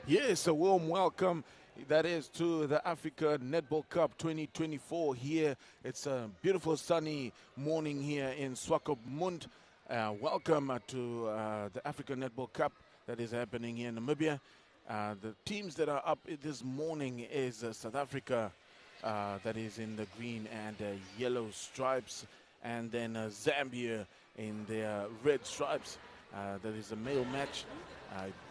Yes, a warm welcome. That is to the Africa Netball Cup 2024 here. It's a beautiful sunny morning here in SWAKOPMUND. Welcome to the Africa Netball Cup that is happening here in Namibia. The teams that are up this morning is South Africa, that is in the green and yellow stripes, and then Zambia in their red stripes. That is a male match.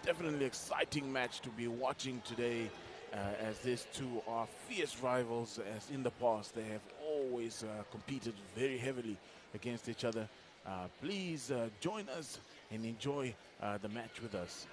Definitely exciting match to be watching today, as these two are fierce rivals. As in the past, they have always competed very heavily against each other. Please join us and enjoy the match with us.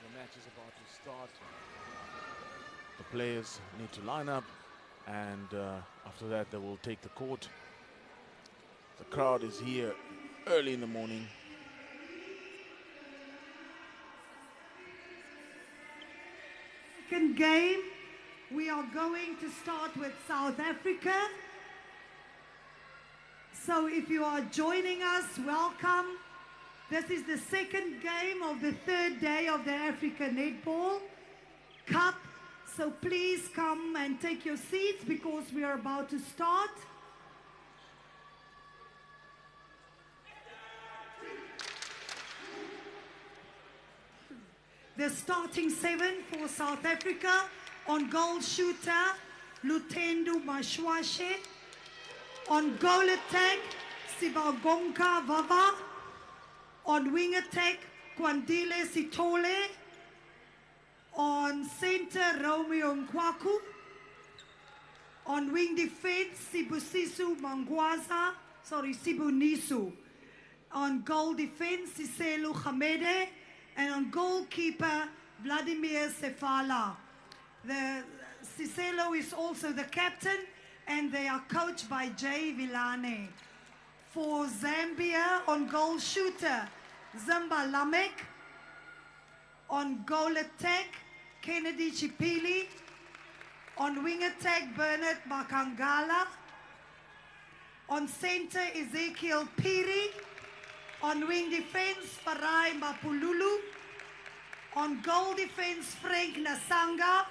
The match is about to start. The players need to line up, and after that they will take the court. The crowd is here early in the morning. Second game, we are going to start with South Africa. So if you are joining us, welcome. This is the second game of the third day of the Africa Netball Cup. So please come and take your seats because we are about to start. The starting seven for South Africa: on goal shooter, Lutendo Mashwashe; on goal attack, Sibagonka Vava; on wing attack, Kwandile Sitole; on center, Romeo Nkwaku; on wing defense, Sibusisu Mangwaza, Sibunisu; on goal defense, Siselu Hamede; and on goalkeeper, Vladimir Sefala. The Siselo is also the captain, and they are coached by Jay Vilane. For Zambia, on goal shooter, Zimba Lamek; on goal attack, Kennedy Chipili; on wing attack, Bernard Makangala; on center, Ezekiel Piri; on wing defense, Farai Mapululu; on goal defense, Frank Nasanga;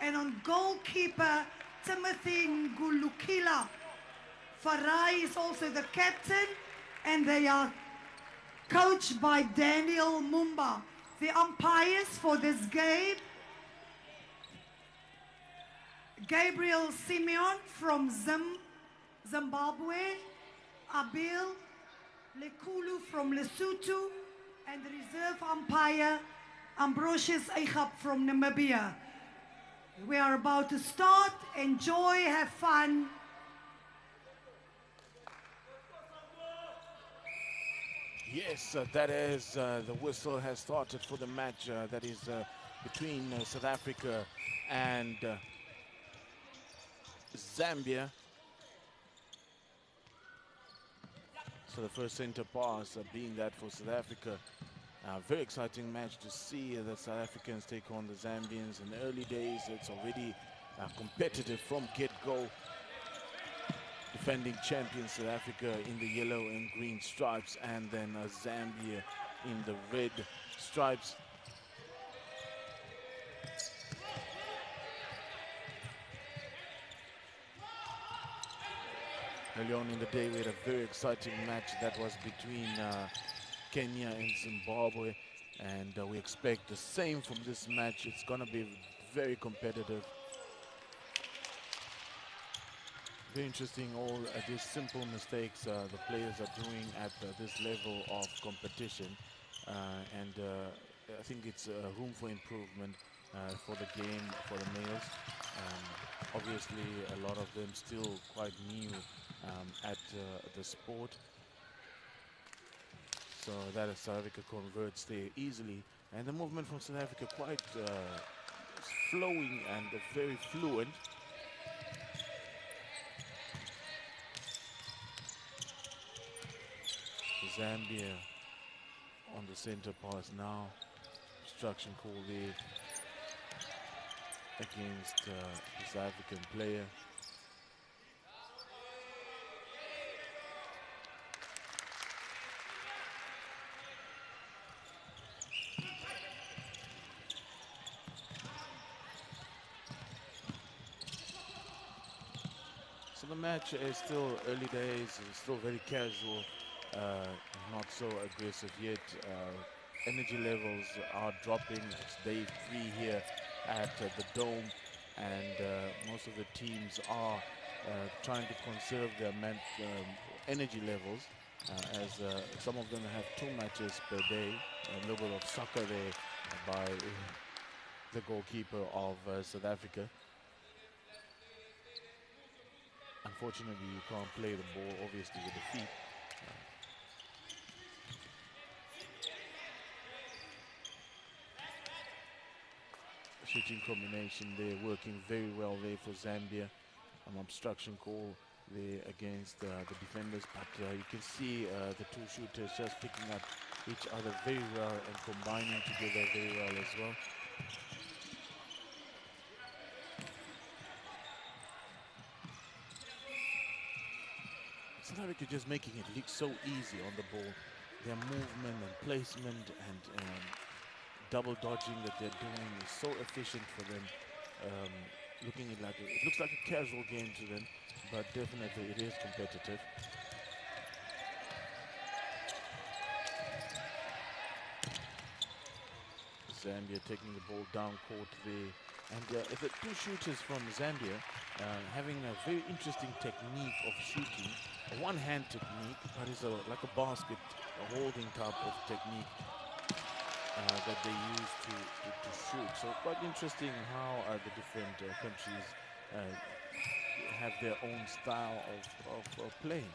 and on goalkeeper, Timothy Ngulukila. Farai is also the captain, and they are coached by Daniel Mumba. The umpires for this game: Gabriel Simeon from Zimbabwe, Abil Lekulu from Lesotho, and the reserve umpire, Ambrosius Eigap from Namibia. We are about to start. Enjoy, have fun. Yes, that is, the whistle has started for the match that is between South Africa and Zambia. So the first center pass being that for South Africa. Very exciting match to see the South Africans take on the Zambians. In the early days, it's already competitive from get-go. Defending champions South Africa in the yellow and green stripes, and then Zambia in the red stripes. Early on in the day, we had a very exciting match that was between Kenya and Zimbabwe, and we expect the same from this match. It's going to be very competitive. Very interesting, all these simple mistakes the players are doing at this level of competition, and I think it's room for improvement for the game, for the males. Obviously, a lot of them still quite new at the sport, so that South Africa converts there easily, and the movement from South Africa quite flowing and very fluent. Zambia on the center pass now. Obstruction call there against the South African player. So the match is still early days, it's still very casual, not so aggressive yet. Energy levels are dropping. It's day 3 here at the Dome, and most of the teams are trying to conserve their energy levels, as some of them have 2 matches per day. A little bit of soccer there by the goalkeeper of South Africa. Unfortunately, you can't play the ball, obviously, with the feet. Shooting combination there, working very well there for Zambia. An obstruction call there against the defenders, but you can see the 2 shooters just picking up each other very well and combining together very well as well. South Africa just making it look so easy on the ball. Their movement and placement and double dodging that they're doing is so efficient for them. Looking at it looks like a casual game to them, but definitely it is competitive. Zambia taking the ball down court there. And the 2 shooters from Zambia having a very interesting technique of shooting, a one-hand technique, but it's like a basket, a holding type of technique that they use to shoot. So quite interesting how the different countries have their own style of playing.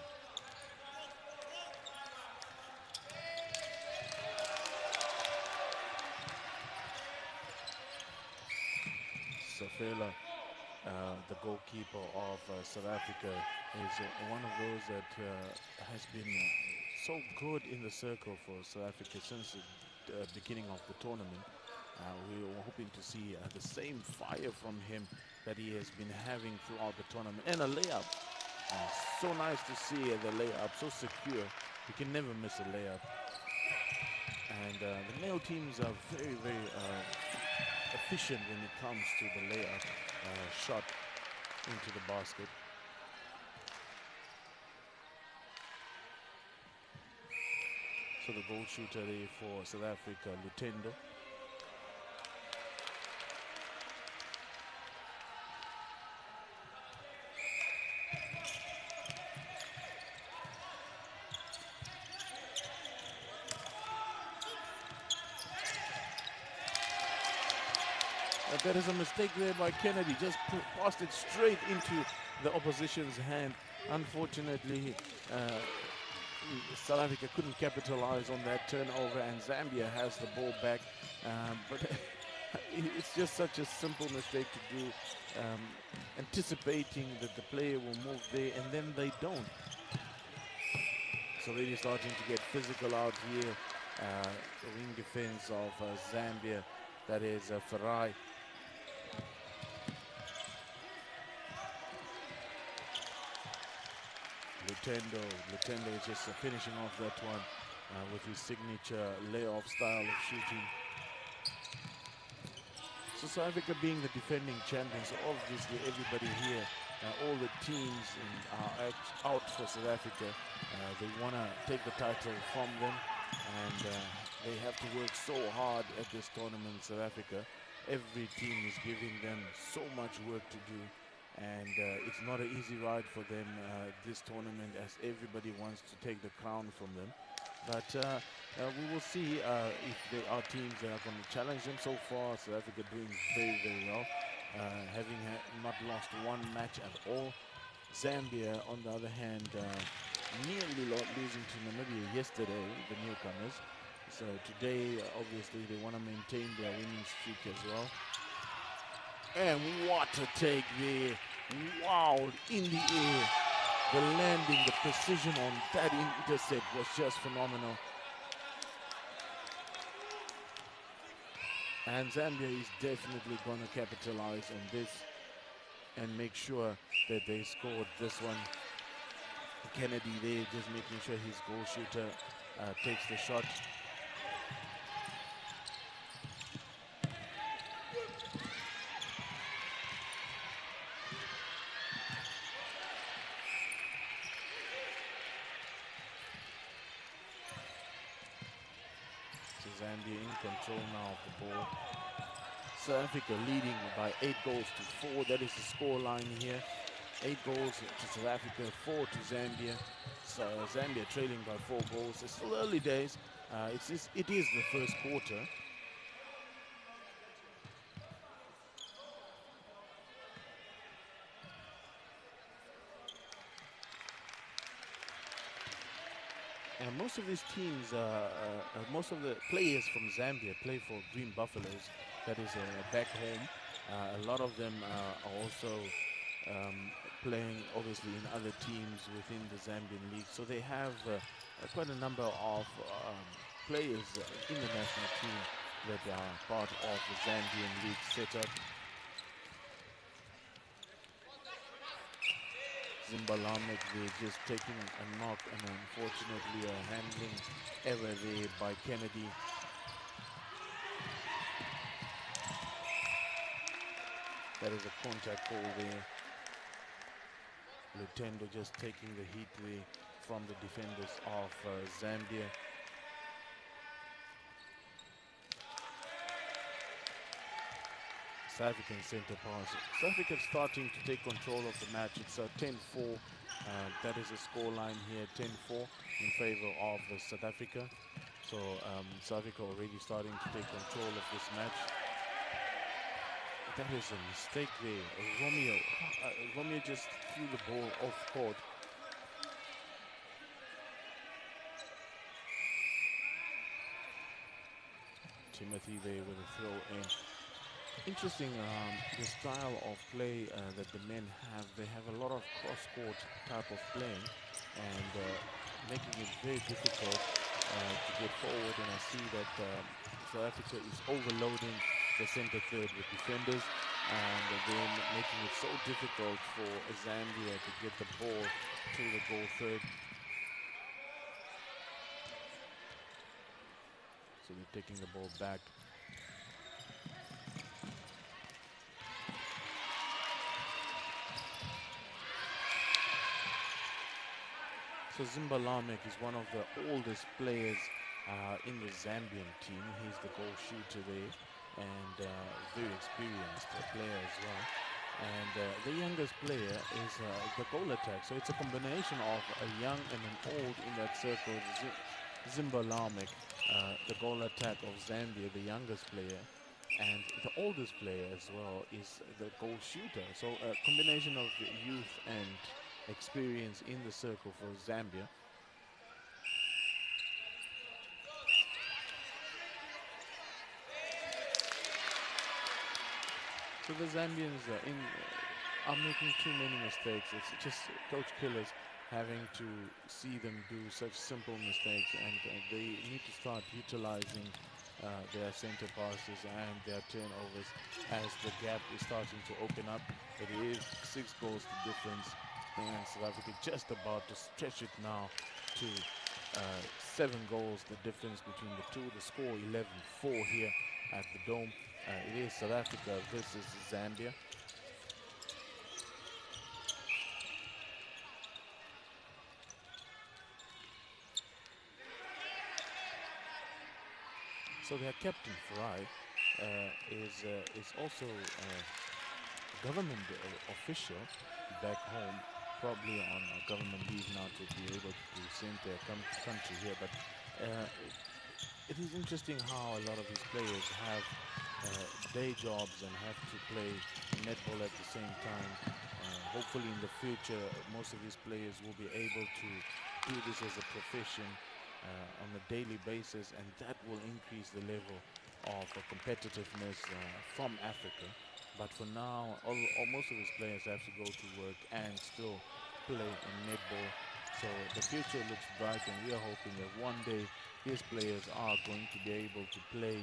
Safela, the goalkeeper of South Africa, is one of those that has been so good in the circle for South Africa since the beginning of the tournament. We were hoping to see the same fire from him that he has been having throughout the tournament. And a layup. So nice to see the layup, so secure. You can never miss a layup. And the male teams are very, very efficient when it comes to the layup shot into the basket. So the goal shooter there for South Africa, Lutendo. There is a mistake there by Kennedy, just passed it straight into the opposition's hand. Unfortunately, South Africa couldn't capitalize on that turnover, and Zambia has the ball back. But it's just such a simple mistake to do, anticipating that the player will move there, and then they don't. So really starting to get physical out here. The wing defense of Zambia, that is Farai. Lutendo is just finishing off that one with his signature layoff style of shooting. So South Africa being the defending champions, obviously everybody here, all the teams are out for South Africa. They want to take the title from them, and they have to work so hard at this tournament, South Africa. Every team is giving them so much work to do. And it's not an easy ride for them this tournament, as everybody wants to take the crown from them. But we will see if there are teams that are going to challenge them. So far, South Africa doing very, very well, having not lost one match at all. Zambia, on the other hand, nearly losing to Namibia yesterday, the newcomers. So today, obviously, they want to maintain their winning streak as well. And what a take there. Wow, in the air. The landing, the precision on that intercept was just phenomenal. And Zambia is definitely going to capitalize on this and make sure that they scored this one. Kennedy there just making sure his goal shooter takes the shot. So Zambia in control now of the ball. South Africa leading by 8 goals to 4. That is the score line here. 8 goals to South Africa, 4 to Zambia. So Zambia trailing by 4 goals. It's still early days. It is the first quarter. And most of these teams, most of the players from Zambia play for Green Buffaloes. That is back home. A lot of them are also playing obviously in other teams within the Zambian league. So they have quite a number of players in the national team that are part of the Zambian league setup. Zimbalamek there just taking a knock, and unfortunately a handling error there by Kennedy. That is a contact call there. Lutendo just taking the heat there from the defenders of Zambia. South African centre pass. South Africa starting to take control of the match. It's 10-4. That is a score line here, 10-4 in favor of South Africa. So South Africa already starting to take control of this match. That is a mistake there. Romeo just threw the ball off court. Timothy there with a throw in. Interesting, the style of play that the men have. They have a lot of cross-court type of playing, and making it very difficult to get forward. And I see that South Africa is overloading the center third with defenders, and then making it so difficult for Zambia to get the ball to the goal third. So they're taking the ball back. So Zimbalamek is one of the oldest players in the Zambian team. He's the goal shooter there, and very experienced player as well. And the youngest player is the goal attack. So it's a combination of a young and an old in that circle. Zimbalamek, the goal attack of Zambia, the youngest player, and the oldest player as well is the goal shooter. So a combination of youth and experience in the circle for Zambia. So the Zambians are making too many mistakes. It's just coach killers having to see them do such simple mistakes, and they need to start utilizing their center passes and their turnovers as the gap is starting to open up. It is 6 goals to difference, and South Africa just about to stretch it now to 7 goals, the difference between the two. The score 11-4 here at the Dome. It is South Africa versus Zambia. So their captain, Farai, is also a government official back home, probably on government leave now to be able to represent their country here. But it is interesting how a lot of these players have day jobs and have to play netball at the same time. Hopefully in the future, most of these players will be able to do this as a profession on a daily basis, and that will increase the level of competitiveness from Africa. But for now, most of these players have to go to work and still play in netball. So the future looks bright, and we are hoping that one day these players are going to be able to play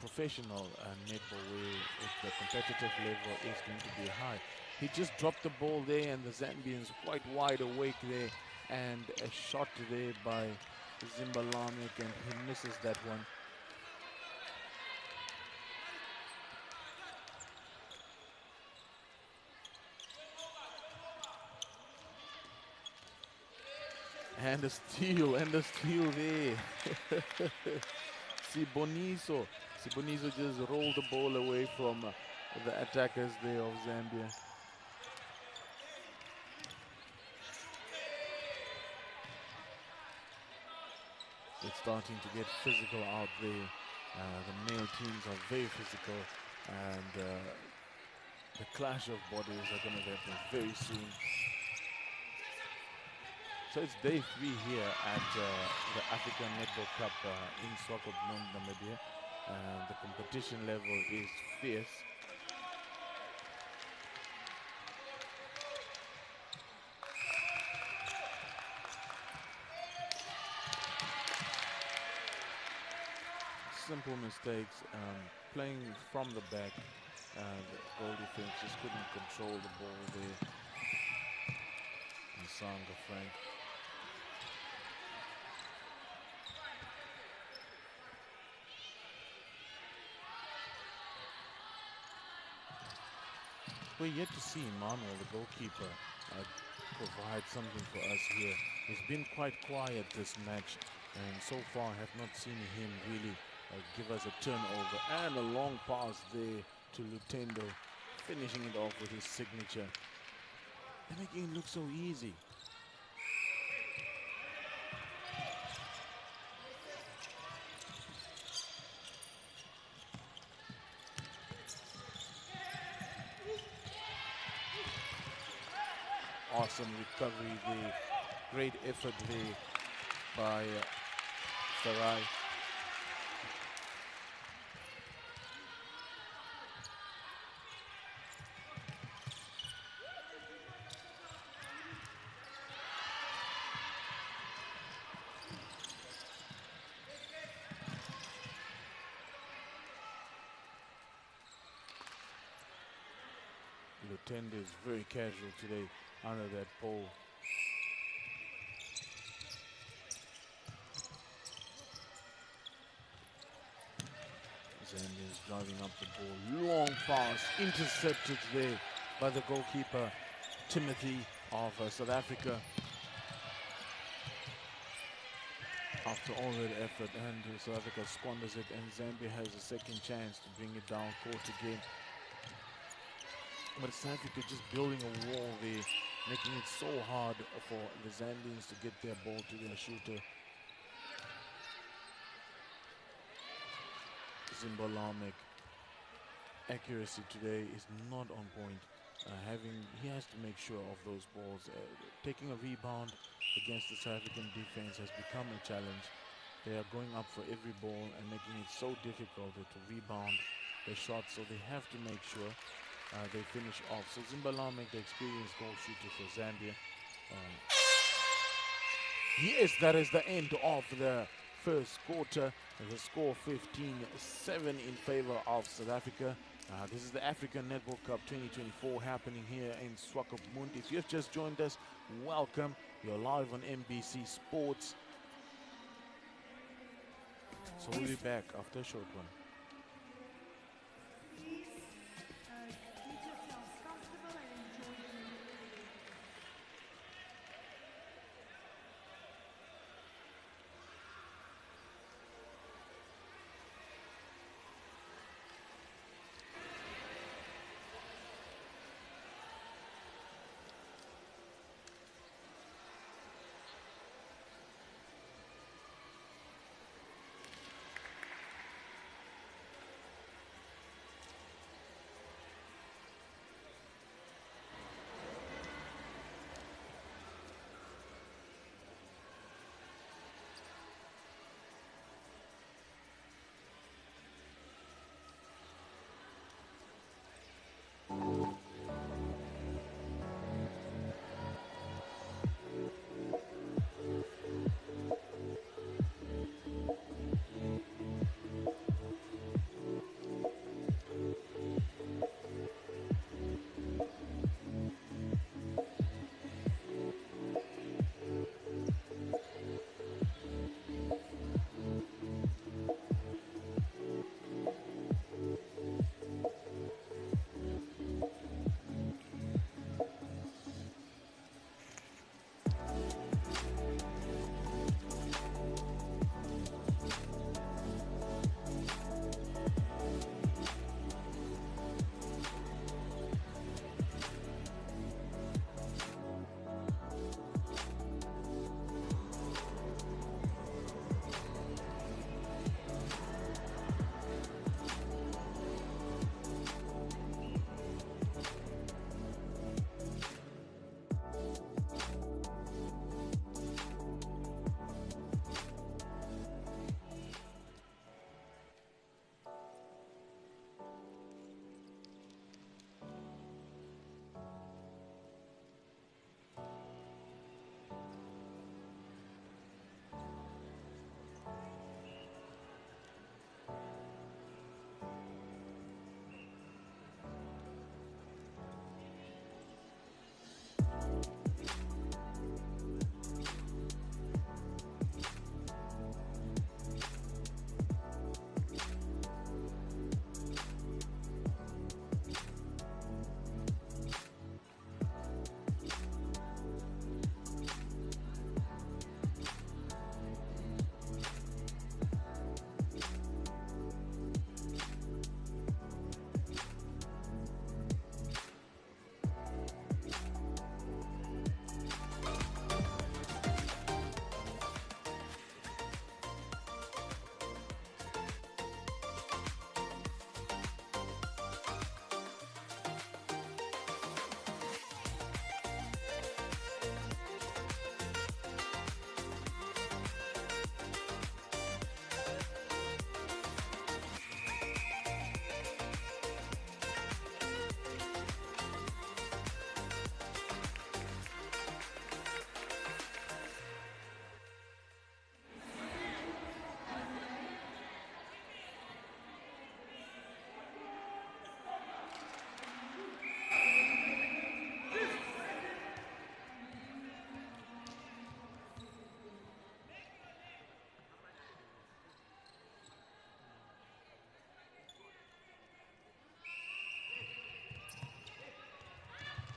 professional netball where the competitive level is going to be high. He just dropped the ball there, and the Zambians quite wide awake there, and a shot there by Zimbalamek, and he misses that one. And the steal there. Siboniso just rolled the ball away from the attackers there of Zambia. It's starting to get physical out there. The male teams are very physical, and the clash of bodies are going to happen very soon. So it's day 3 here at the African Netball Cup in SWAKOPMUND, Namibia. The competition level is fierce. Simple mistakes, playing from the back. The goal defense just couldn't control the ball there. And Sanga Frank. We're yet to see Emmanuel, the goalkeeper, provide something for us here. He's been quite quiet this match, and so far I have not seen him really give us a turnover. And a long pass there to Lutendo, finishing it off with his signature. They're making it look so easy. Awesome recovery there. Great effort there by Sarai. Lutendo is very casual today under that pole. Zambians driving up the ball. Long pass, intercepted there by the goalkeeper, Timothy of South Africa. After all that effort, and South Africa squanders it, and Zambia has a second chance to bring it down court again. But South Africa just building a wall there, making it so hard for the Zambians to get their ball to their shooter. Zimbalamek, accuracy today is not on point. He has to make sure of those balls. Taking a rebound against the South African defense has become a challenge. They are going up for every ball and making it so difficult to rebound their shots, so they have to make sure they finish off. So Zimbalamek, the experienced goal shooter for Zambia. Yes, that is the end of the first quarter. The score 15-7 in favor of South Africa. This is the African Netball Cup 2024 happening here in SWAKOPMUND. If you've just joined us, welcome. You're live on NBC Sports. So we'll be back after a short one.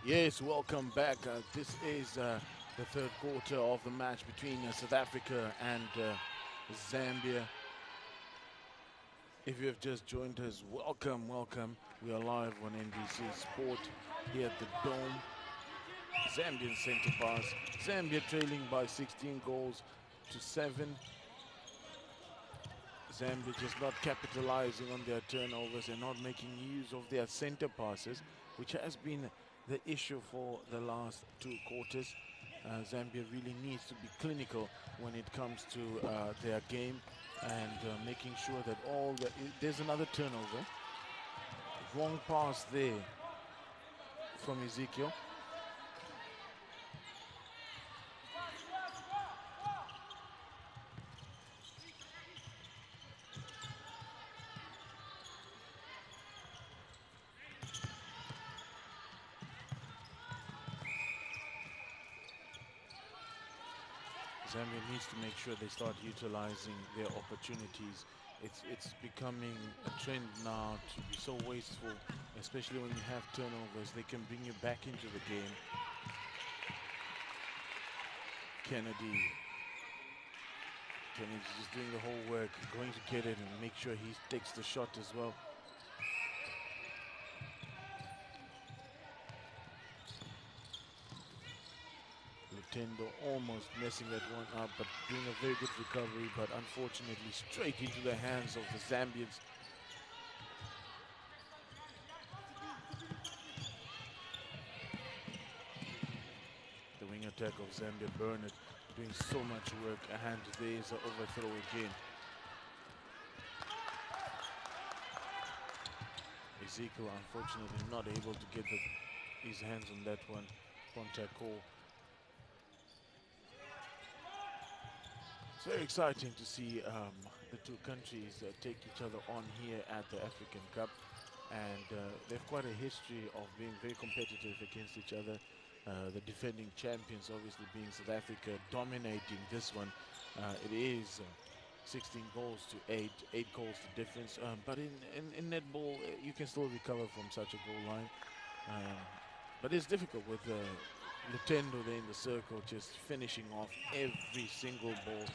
Yes, welcome back. This is the third quarter of the match between South Africa and Zambia. If you have just joined us, welcome, welcome. We are live on NBC Sport here at the Dome. Zambian center pass. Zambia trailing by 16 goals to 7. Zambia just not capitalizing on their turnovers and not making use of their center passes, which has been the issue for the last two quarters. Zambia really needs to be clinical when it comes to their game and making sure that there's another turnover. Wrong pass there from Ezekiel. Zambia needs to make sure they start utilizing their opportunities. It's becoming a trend now to be so wasteful, especially when you have turnovers. They can bring you back into the game. Kennedy's just doing the whole work, going to get it and make sure he takes the shot as well. Lutendo almost messing that one up, but doing a very good recovery, but unfortunately straight into the hands of the Zambians. The wing attack of Zambia, Bernard, doing so much work, and there's an overthrow again. Ezekiel unfortunately not able to get his hands on that one. Contact call. It's very exciting to see the two countries take each other on here at the African Cup, and they've quite a history of being very competitive against each other. The defending champions obviously being South Africa, dominating this one. It is 16 goals to 8 goals to difference, but in netball you can still recover from such a goal line, but it's difficult with Lutendo there in the circle, just finishing off every single ball.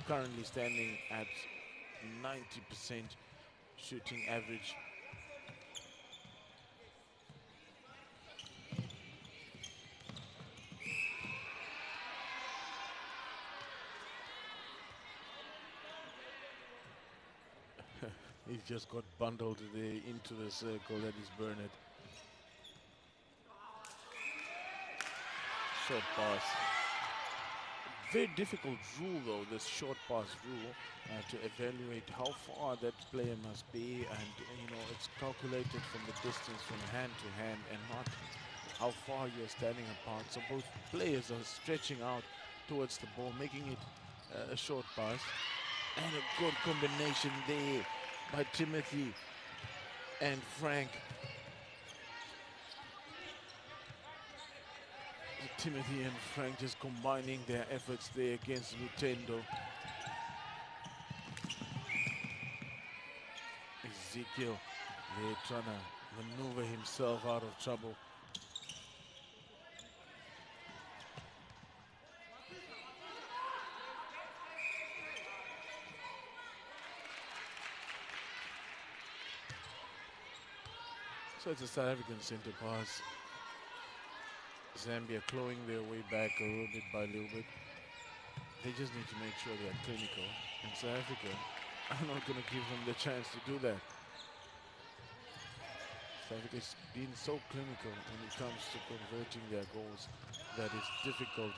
Currently standing at 90% shooting average. He just got bundled there into the circle. That is Bernard. Short pass. Very difficult rule though, this short pass rule, to evaluate how far that player must be, and it's calculated from the distance from hand to hand and not how far you're standing apart. So both players are stretching out towards the ball, making it a short pass, and a good combination there by Timothy and Frank. Timothy and Frank just combining their efforts there against Lutendo. Ezekiel there trying to maneuver himself out of trouble. So it's a South African center pass. Zambia clawing their way back a little bit by little bit. They just need to make sure they are clinical. And South Africa are not going to give them the chance to do that. South Africa's been so clinical when it comes to converting their goals that it's difficult.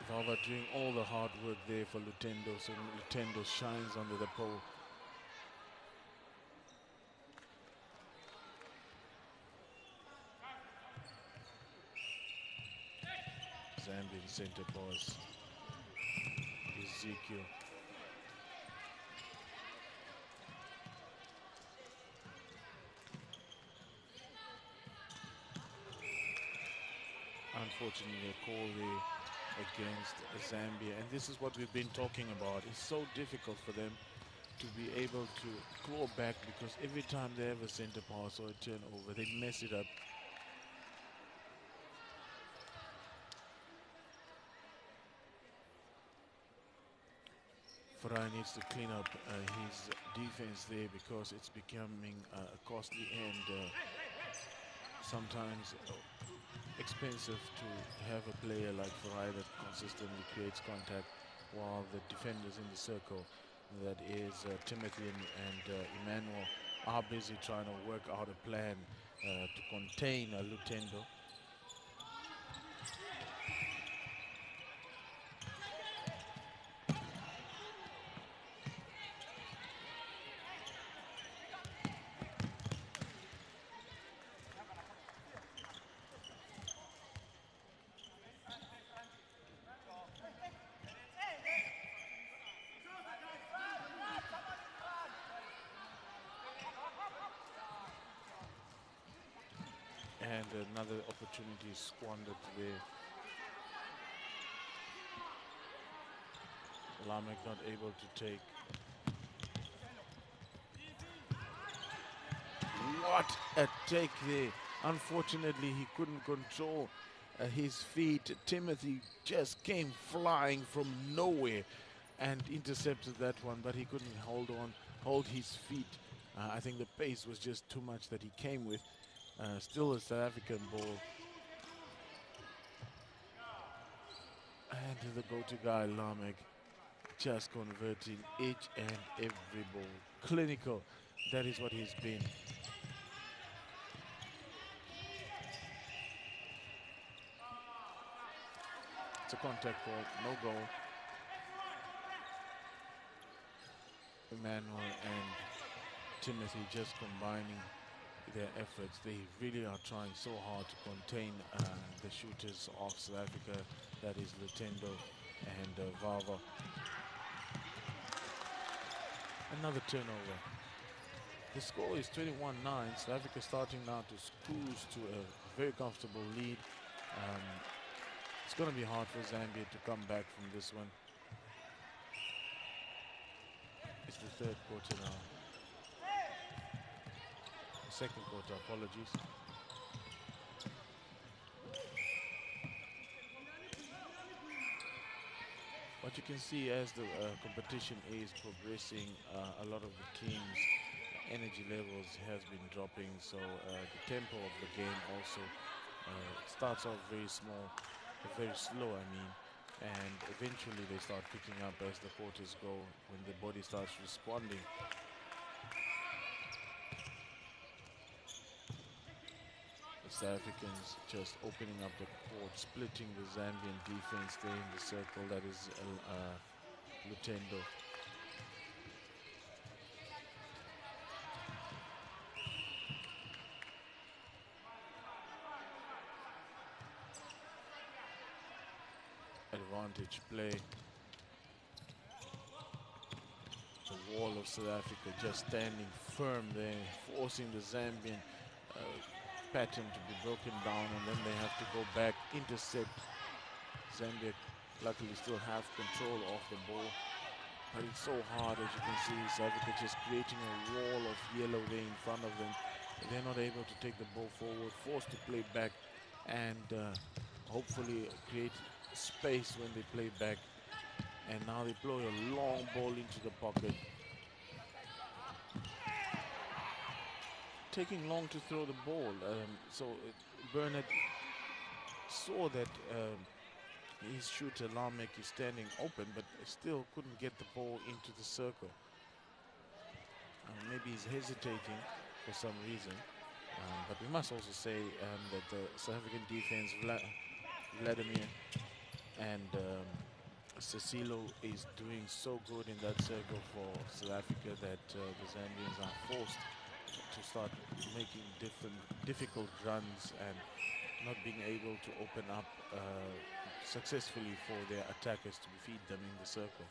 Valva doing all the hard work there for Lutendo, so Lutendo shines under the pole. Zambian center pass. Ezekiel. Unfortunately, a call there against Zambia. And this is what we've been talking about. It's so difficult for them to be able to claw back, because every time they have a center pass or a turnover, they mess it up. Farai needs to clean up his defense there, because it's becoming costly and sometimes expensive to have a player like Farai that consistently creates contact, while the defenders in the circle, that is Timothy and Emmanuel, are busy trying to work out a plan to contain Lutendo. And another opportunity squandered there. Lamek not able to take. What a take there. Unfortunately, he couldn't control his feet. Timothy just came flying from nowhere and intercepted that one, but he couldn't hold his feet. I think the pace was just too much that he came with. Still a South African ball. And the go-to guy, Lamek, just converting each and every ball. Clinical, that is what he's been. It's a contact ball, no goal. Emmanuel and Timothy just combining their efforts. They really are trying so hard to contain the shooters of South Africa, that is Lutendo and Vava. Another turnover. The score is 21-9. South Africa starting now to cruise to a very comfortable lead. It's going to be hard for Zambia to come back from this one. It's the third quarter now. Second quarter, apologies. What you can see as the competition is progressing, a lot of the teams' energy levels has been dropping, so the tempo of the game also starts off very small, very slow, I mean, and eventually they start picking up as the quarters go, when the body starts responding. The South Africans just opening up the court, splitting the Zambian defense there in the circle, that is Lutendo. Advantage play. The wall of South Africa just standing firm there, forcing the Zambian pattern to be broken down, and then they have to go back, intercept. Zambia luckily still have control of the ball, but it's so hard, as you can see. South Africa just creating a wall of yellow there in front of them. They're not able to take the ball forward, forced to play back, and hopefully create space when they play back. And now they play a long ball into the pocket. Taking long to throw the ball, so Bernard saw that his shooter Lamek is standing open, but still couldn't get the ball into the circle. Maybe he's hesitating for some reason, but we must also say that the South African defense, Vladimir and Cecilo, is doing so good in that circle for South Africa that the Zambians are forced to start making difficult runs and not being able to open up successfully for their attackers to feed them in the circle.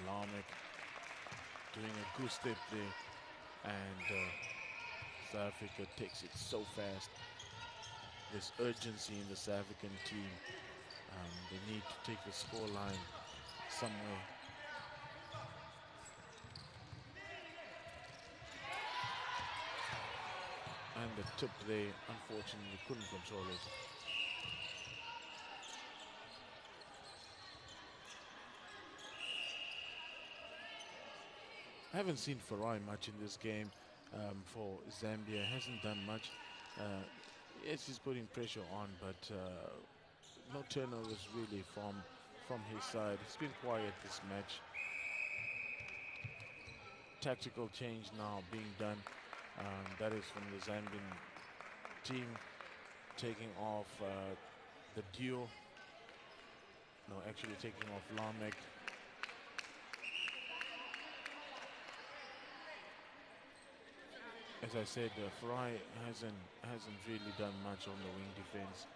Lamek doing a good step there, and South Africa takes it so fast. There's urgency in the South African team. They need to take the scoreline somewhere. And the tip there, unfortunately, couldn't control it. I haven't seen Farai much in this game for Zambia. Hasn't done much. Yes, he's putting pressure on, but no turnovers really from his side. He's been quiet this match. Tactical change now being done. That is from the Zambian team, taking off the duo. No, actually taking off Lamek. As I said, Farai hasn't really done much on the wing defense,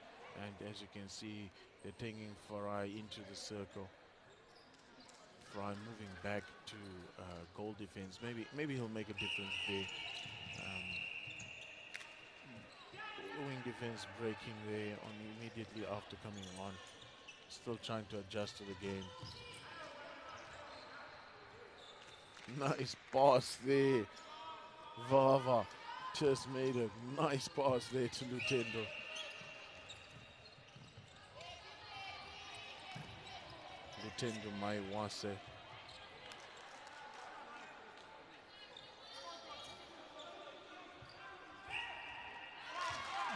and as you can see, they're taking Farai into the circle. Farai moving back to goal defense. Maybe he'll make a difference there. Wing defense breaking there on immediately after coming on. Still trying to adjust to the game. Nice pass there. Vava just made a nice pass there to Lutendo. Lutendo Maiwase.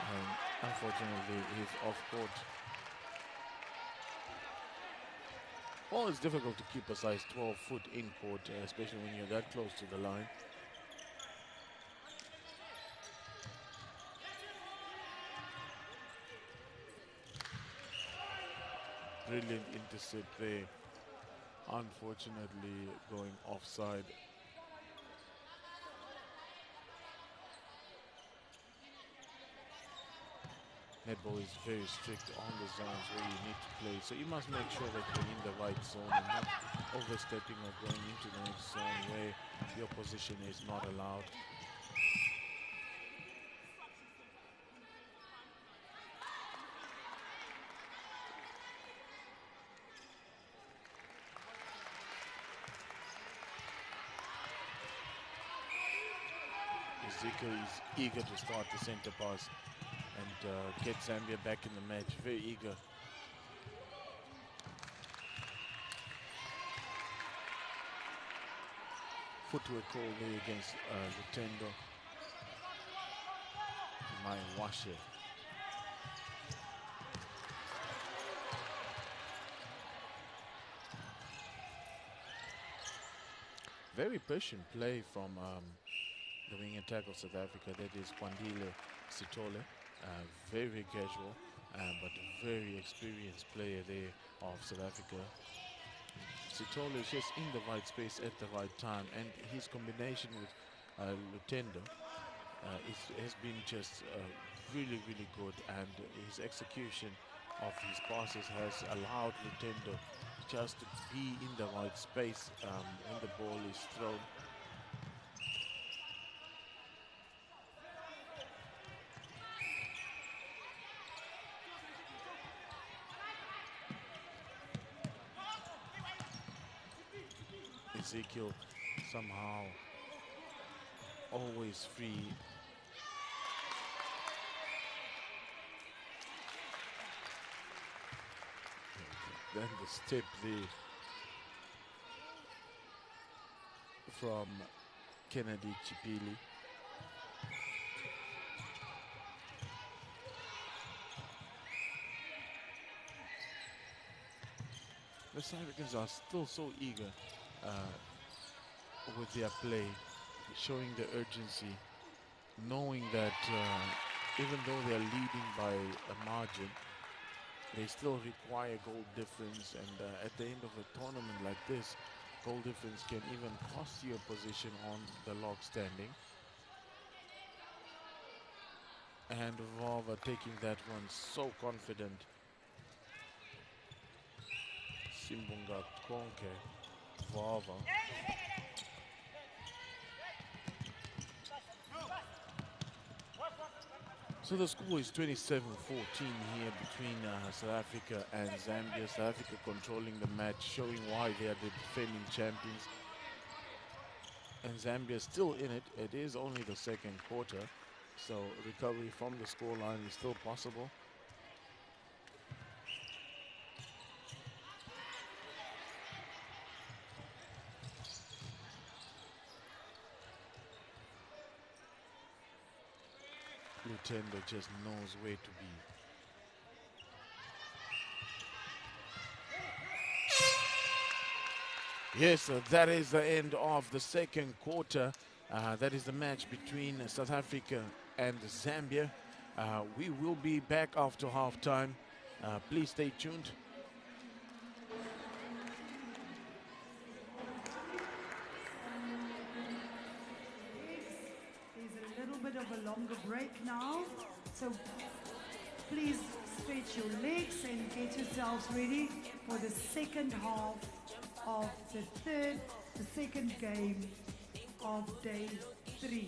And unfortunately, he's off court. Well, it's difficult to keep a size 12 foot in court, especially when you're that close to the line. Brilliant intercept there. Unfortunately, going offside. Netball is very strict on the zones where you need to play, so you must make sure that you're in the right zone and not overstepping or going into the next zone where your position is not allowed. Ezekiel is eager to start the center pass and get Zambia back in the match, very eager. Footwork call there against Lutendo. Maiwashe. Very patient play from the wing attack of South Africa. That is Kwandile Sitole. Very casual, but very experienced player there of South Africa. Sitole is just in the right space at the right time, and his combination with Lutendo has been just really, really good, and his execution of his passes has allowed Lutendo just to be in the right space when the ball is thrown. Ezekiel somehow always free. Then the step there from Kennedy Chipili. The South Africans are still so eager with their play, showing the urgency, knowing that even though they're leading by a margin, they still require goal difference, and at the end of a tournament like this, goal difference can even cost you a position on the log standing. And Vava taking that one so confident. Simbunga Konke, Vava. So the score is 27-14 here between South Africa and Zambia. South Africa controlling the match, showing why they are the defending champions. And Zambia still in it. It is only the second quarter, so recovery from the scoreline is still possible. Lutendo just knows where to be. Yes, that is the end of the second quarter. That is the match between South Africa and Zambia. We will be back after halftime. Please stay tuned. There's a little bit of a longer break now, so please stretch your legs and get yourselves ready for the second half of the second game of day 3.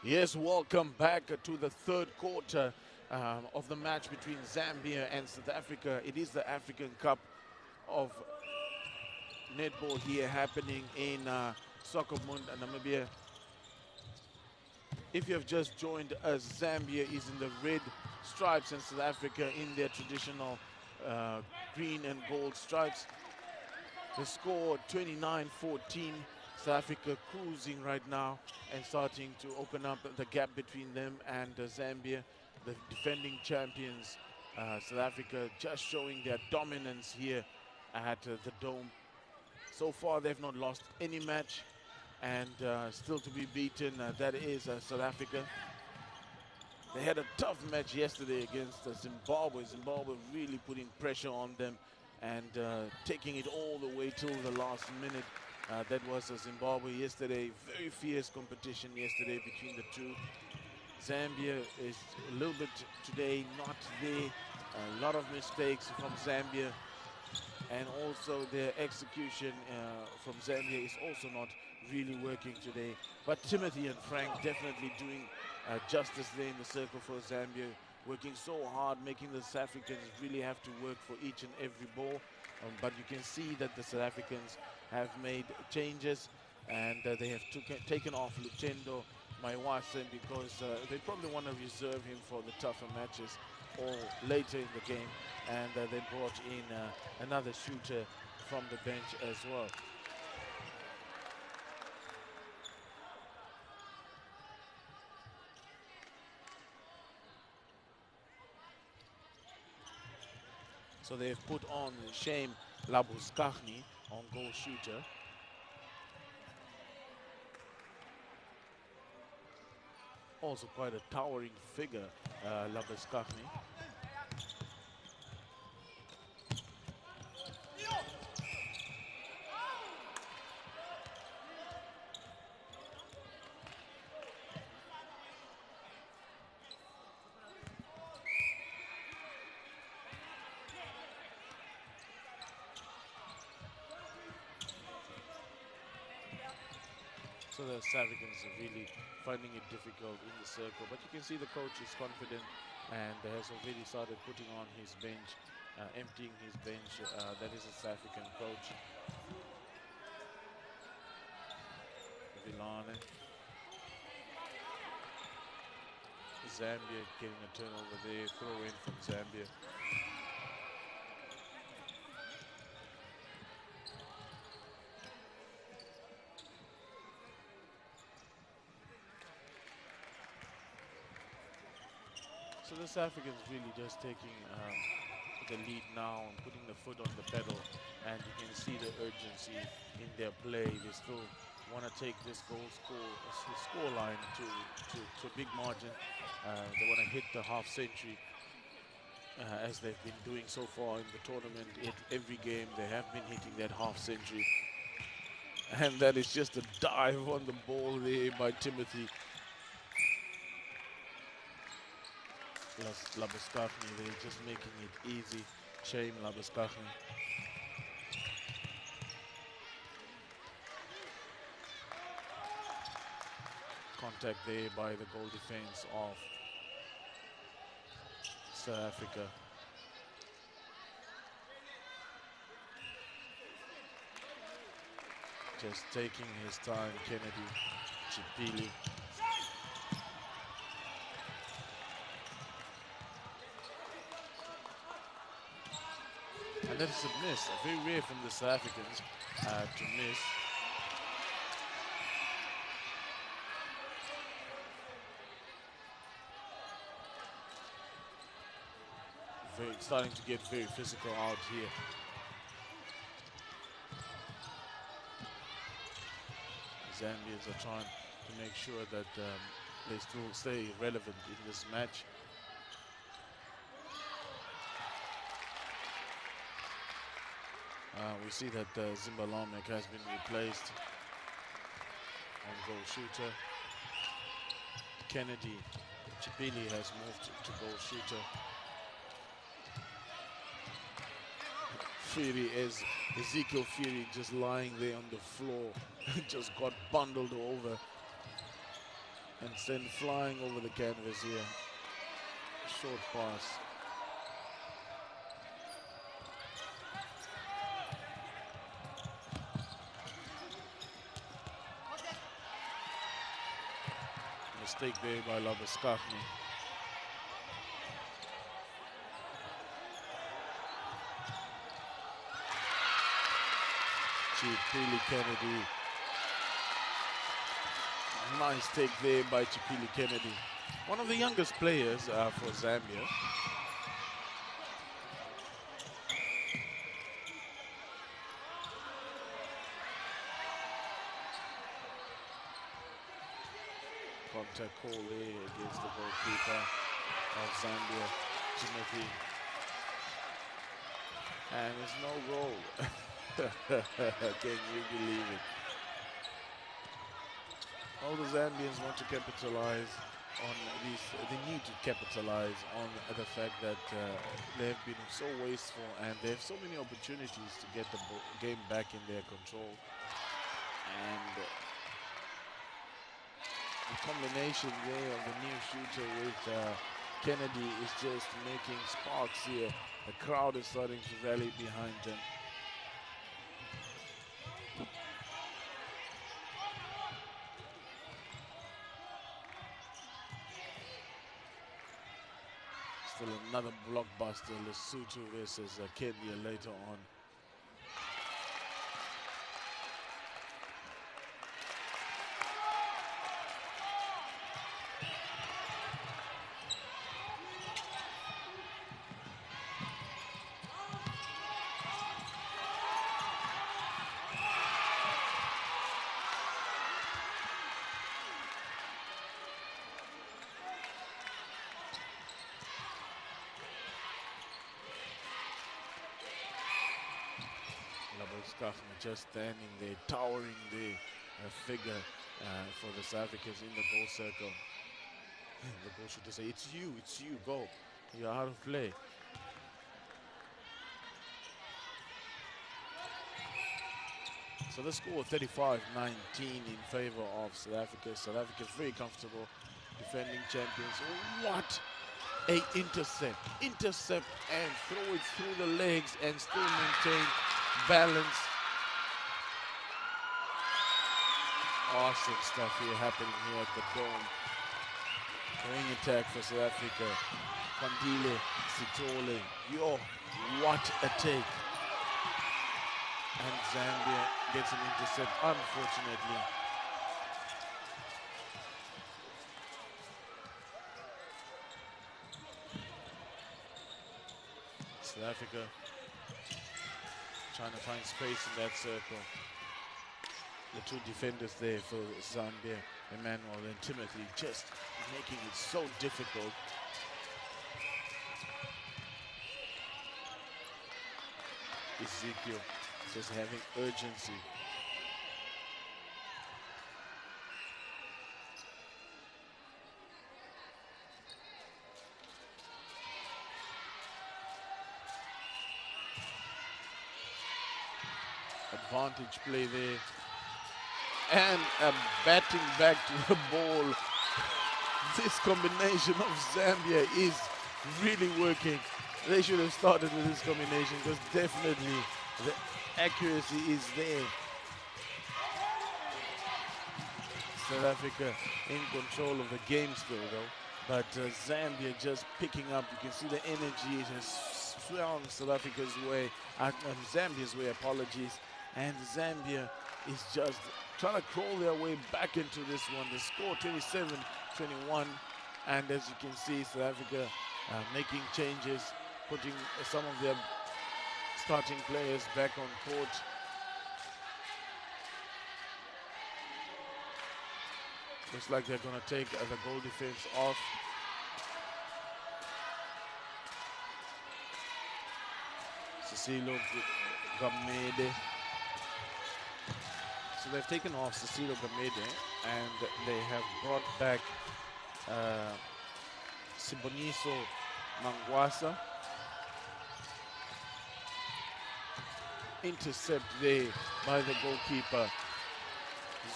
Yes, welcome back to the third quarter of the match between Zambia and South Africa. It is the African Cup of netball here happening in SWAKOPMUND Namibia. If you have just joined us, Zambia is in the red stripes and South Africa in their traditional green and gold stripes. The score 29-14. South Africa cruising right now and starting to open up the gap between them and Zambia, the defending champions. South Africa just showing their dominance here at the Dome. So far they've not lost any match, and still to be beaten, that is South Africa. They had a tough match yesterday against Zimbabwe. Zimbabwe really putting pressure on them and taking it all the way till the last minute. That was Zimbabwe yesterday. Very fierce competition yesterday between the two. Zambia is a little bit today not there. A lot of mistakes from Zambia, and also their execution from Zambia is also not really working today. But Timothy and Frank definitely doing justice there in the circle for Zambia, working so hard, making the South Africans really have to work for each and every ball. But you can see that the South Africans have made changes, and they have taken off Lutendo Maiwase because they probably want to reserve him for the tougher matches or later in the game, and they brought in another shooter from the bench as well. So they've put on Shame Labuskachny on goal shooter. Also quite a towering figure, Labuskachny. So the South Africans are really finding it difficult in the circle, but you can see the coach is confident and has already started putting on his bench, emptying his bench. That is a South African coach. Vilane. Zambia getting a turnover there, throw in from Zambia. So the South Africans really just taking the lead now and putting the foot on the pedal, and you can see the urgency in their play. They still want to take this score line to a big margin. They want to hit the half century as they've been doing so far in the tournament. Every game they have been hitting that half century, and that is just a dive on the ball there by Timothy. Labuskachny, they're just making it easy. Shame Labuskachny. Contact there by the goal defense of South Africa. Just taking his time, Kennedy Chipili. And that is a miss, very rare from the South Africans to miss. Starting to get very physical out here. Zambians are trying to make sure that they still stay relevant in this match. We see that Zimbalamek has been replaced on goal shooter. Kennedy Chipili has moved to goal shooter. Fury is Ezekiel Fury just lying there on the floor, just got bundled over. and send flying over the canvas here. Short pass. Mistake there by SWAKOPMUND. Chipili Kennedy. Nice take there by Chipili Kennedy. One of the youngest players for Zambia. Contact call there against the goalkeeper of Zambia, Timothy. And there's no goal. Can you believe it? All the Zambians want to capitalize on these. They need to capitalize on the fact that they have been so wasteful and they have so many opportunities to get the game back in their control. And the combination there of the new shooter with Kennedy is just making sparks here. The crowd is starting to rally behind them. Still another blockbuster, Lesotho versus Kenya later on. SWAKOPMUND just standing there, towering the figure for the South Africans in the goal circle. The goal shooter say, it's you, go. You're out of play. So the score 35-19 in favor of South Africa. South Africa is very comfortable, defending champions. What a intercept. Intercept and throw it through the legs and still maintain balance. Awesome stuff here happening here at the Dome. Wing attack for South Africa. Kwandile, Sitole. Yo, what a take. And Zambia gets an intercept, unfortunately. South Africa trying to find space in that circle. The two defenders there for Zambia, Emmanuel and Timothy, just making it so difficult. Ezekiel just having urgency. Advantage play there. And a batting back to the ball. This combination of Zambia is really working. They should have started with this combination because definitely the accuracy is there. South Africa in control of the game still though. But Zambia just picking up. You can see the energy has swung South Africa's way. Zambia's way, apologies. And Zambia is just trying to crawl their way back into this one. The score 27-21. And as you can see, South Africa making changes, putting some of their starting players back on court. Looks like they're going to take the goal defense off. Cecilo Gamede. So they've taken off Cecilo Gamede and they have brought back Siboniso Mangwasa. Intercept there by the goalkeeper,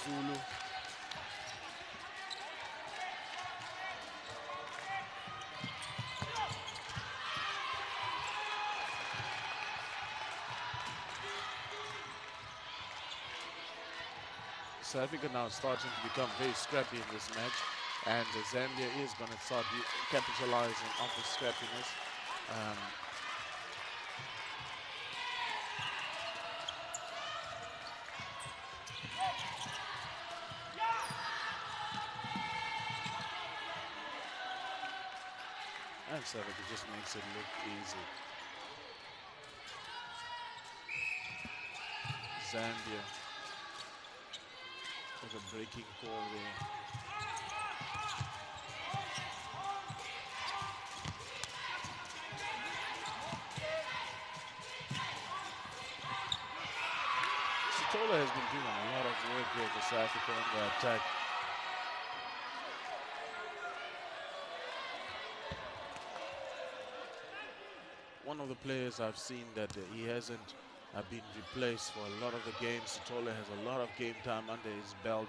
Zulu. South Africa now starting to become very scrappy in this match, and Zambia is going to start capitalizing on the scrappiness. And South Africa just makes it look easy. Zambia with a breaking call there. Sitola has been doing a lot of work here for South Africa on the attack. One of the players I've seen that he hasn't been replaced for a lot of the games. Sitola has a lot of game time under his belt.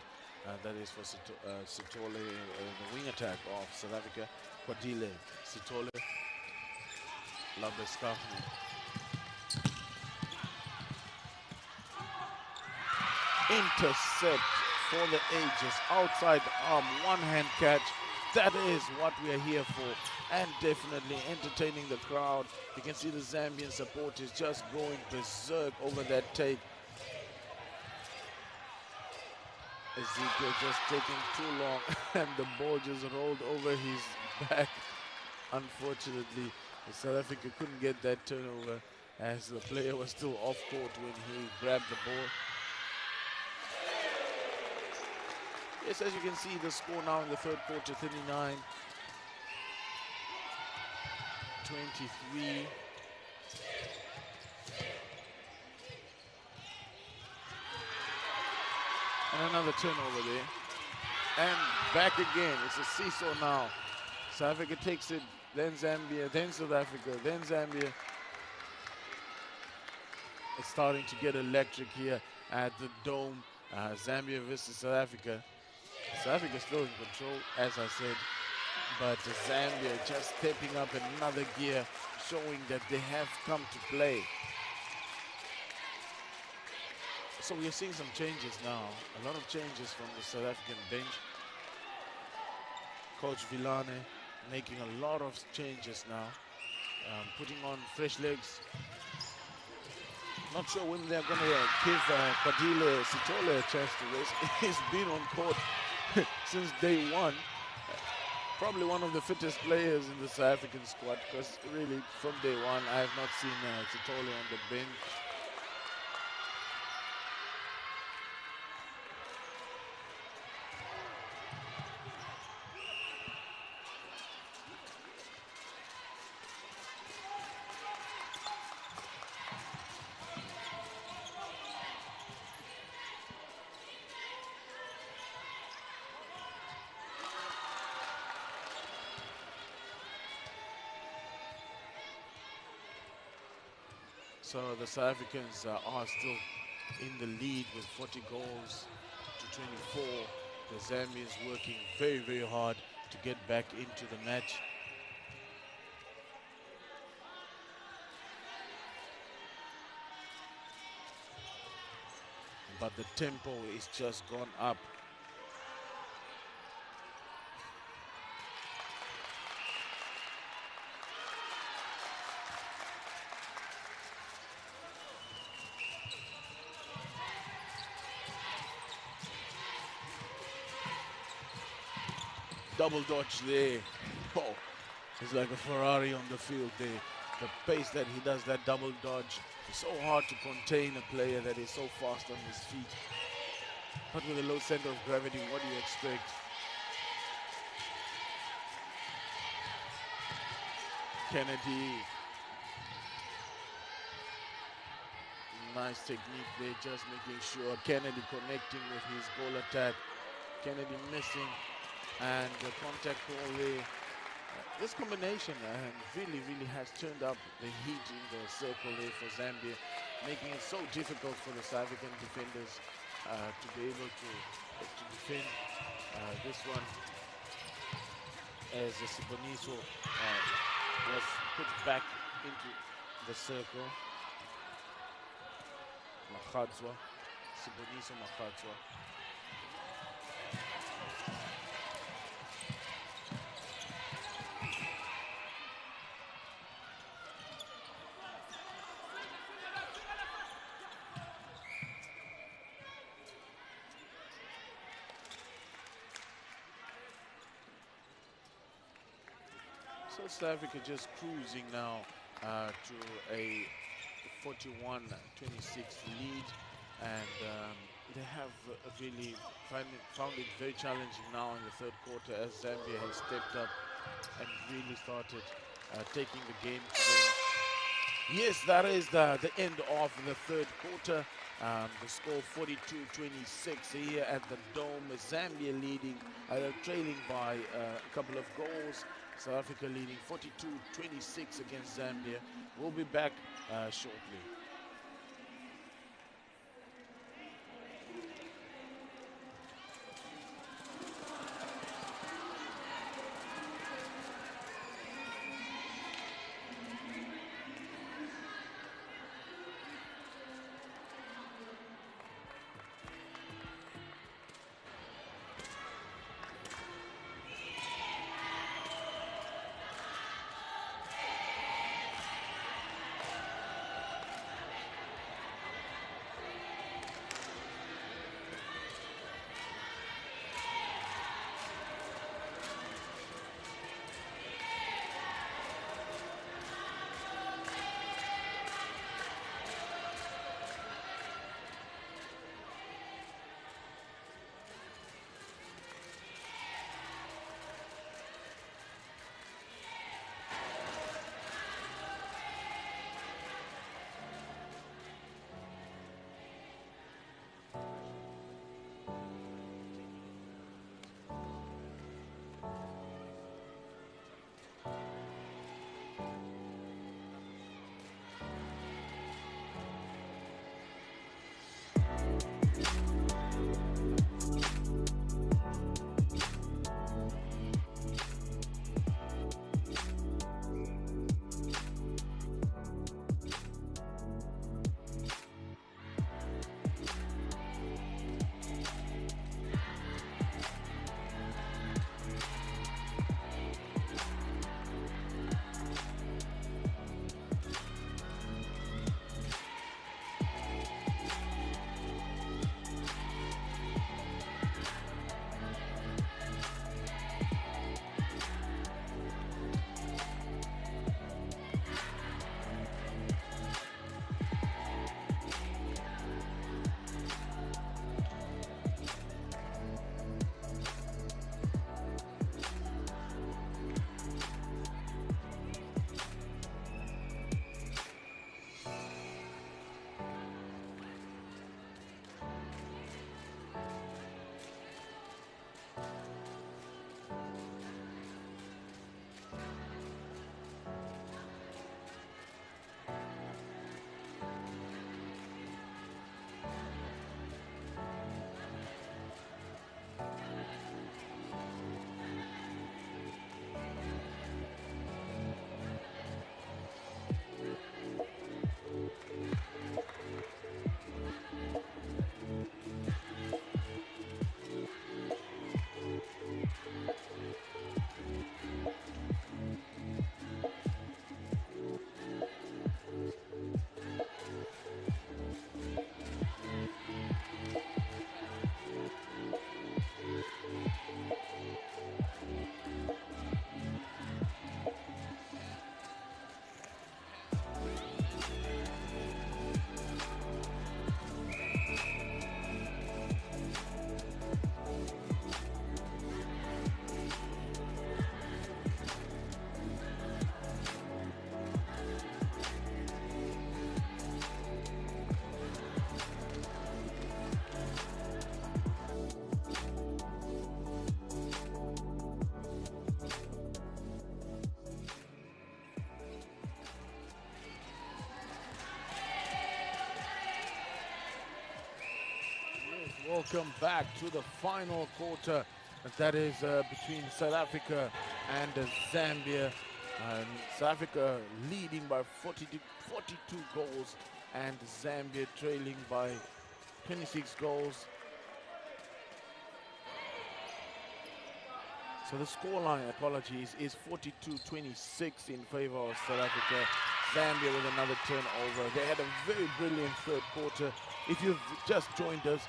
That is for Sitola, the wing attack of South Africa. Kwadile, Sitola, Labeskafni. Intercept for the ages, outside arm, one-hand catch. That is what we are here for, and definitely entertaining the crowd. You can see the Zambian supporters just going berserk over that take. Ezekiel just taking too long, and the ball just rolled over his back. Unfortunately, South Africa couldn't get that turnover as the player was still off court when he grabbed the ball. Yes, as you can see, the score now in the third quarter, 39-23. And another turnover there. And back again. It's a seesaw now. South Africa takes it, then Zambia, then South Africa, then Zambia. It's starting to get electric here at the Dome. Zambia versus South Africa. South Africa still in control, as I said, but Zambia just stepping up another gear, showing that they have come to play. So we are seeing some changes now, a lot of changes from the South African bench. Coach Villane making a lot of changes now, putting on fresh legs. Not sure when they're going to give Kwadile Sitola a chance to race. He's been on court since day one. Probably one of the fittest players in the South African squad, because really from day one I have not seen Sitola on the bench. So the South Africans are still in the lead with 40 goals to 24. The Zambians working very, very hard to get back into the match. But the tempo is just gone up. Double dodge there. Oh, it's like a Ferrari on the field there. The pace that he does that double dodge. It's so hard to contain a player that is so fast on his feet. But with a low center of gravity, what do you expect? Kennedy. Nice technique there, just making sure Kennedy connecting with his goal attack. Kennedy missing. And the contact call there. This combination really, really has turned up the heat in the circle there for Zambia, making it so difficult for the South African defenders to be able to defend this one, as the Siboniso was put back into the circle. Makhadzwa, Siboniso Makhadzwa. So South Africa just cruising now to a 41-26 lead, and they have really found it very challenging now in the third quarter as Zambia has stepped up and really started taking the game to them. Yes, that is the end of the third quarter. The score 42-26 here at the Dome. Zambia leading, trailing by a couple of goals. South Africa leading 42-26 against Zambia. We'll be back shortly. Welcome back to the final quarter. That is between South Africa and Zambia. South Africa leading by 42 goals and Zambia trailing by 26 goals. So the scoreline, apologies, is 42-26 in favor of South Africa. Zambia with another turnover. They had a very brilliant third quarter. If you've just joined us,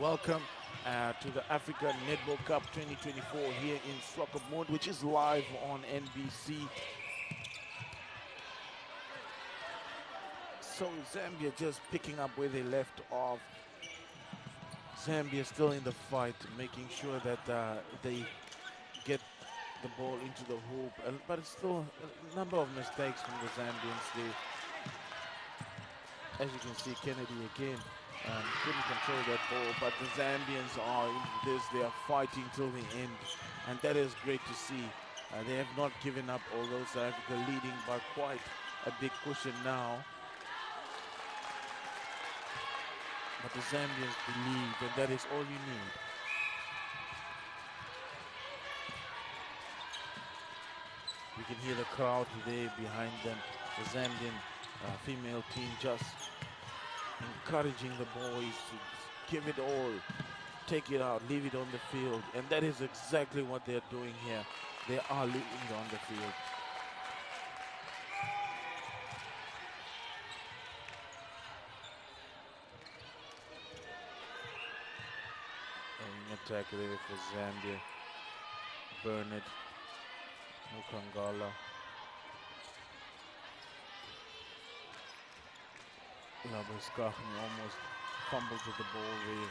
welcome. to the Africa Netball Cup 2024 here in SWAKOPMUND, which is live on NBC. So Zambia just picking up where they left off. Zambia still in the fight, making sure that they get the ball into the hoop, but it's still a number of mistakes from the Zambians. As you can see, Kennedy again couldn't control that ball, but the Zambians are into this. They are fighting till the end, and that is great to see. They have not given up, although South Africa leading by quite a big cushion now. But the Zambians believe, and that is all you need. You can hear the crowd there behind them. The Zambian female team just encouraging the boys to give it all, take it out, leave it on the field. And that is exactly what they're doing here. They are leaving it on the field. Attack there for Zambia. Bernard, Mukangala, Labuskachny almost fumbled with the ball there.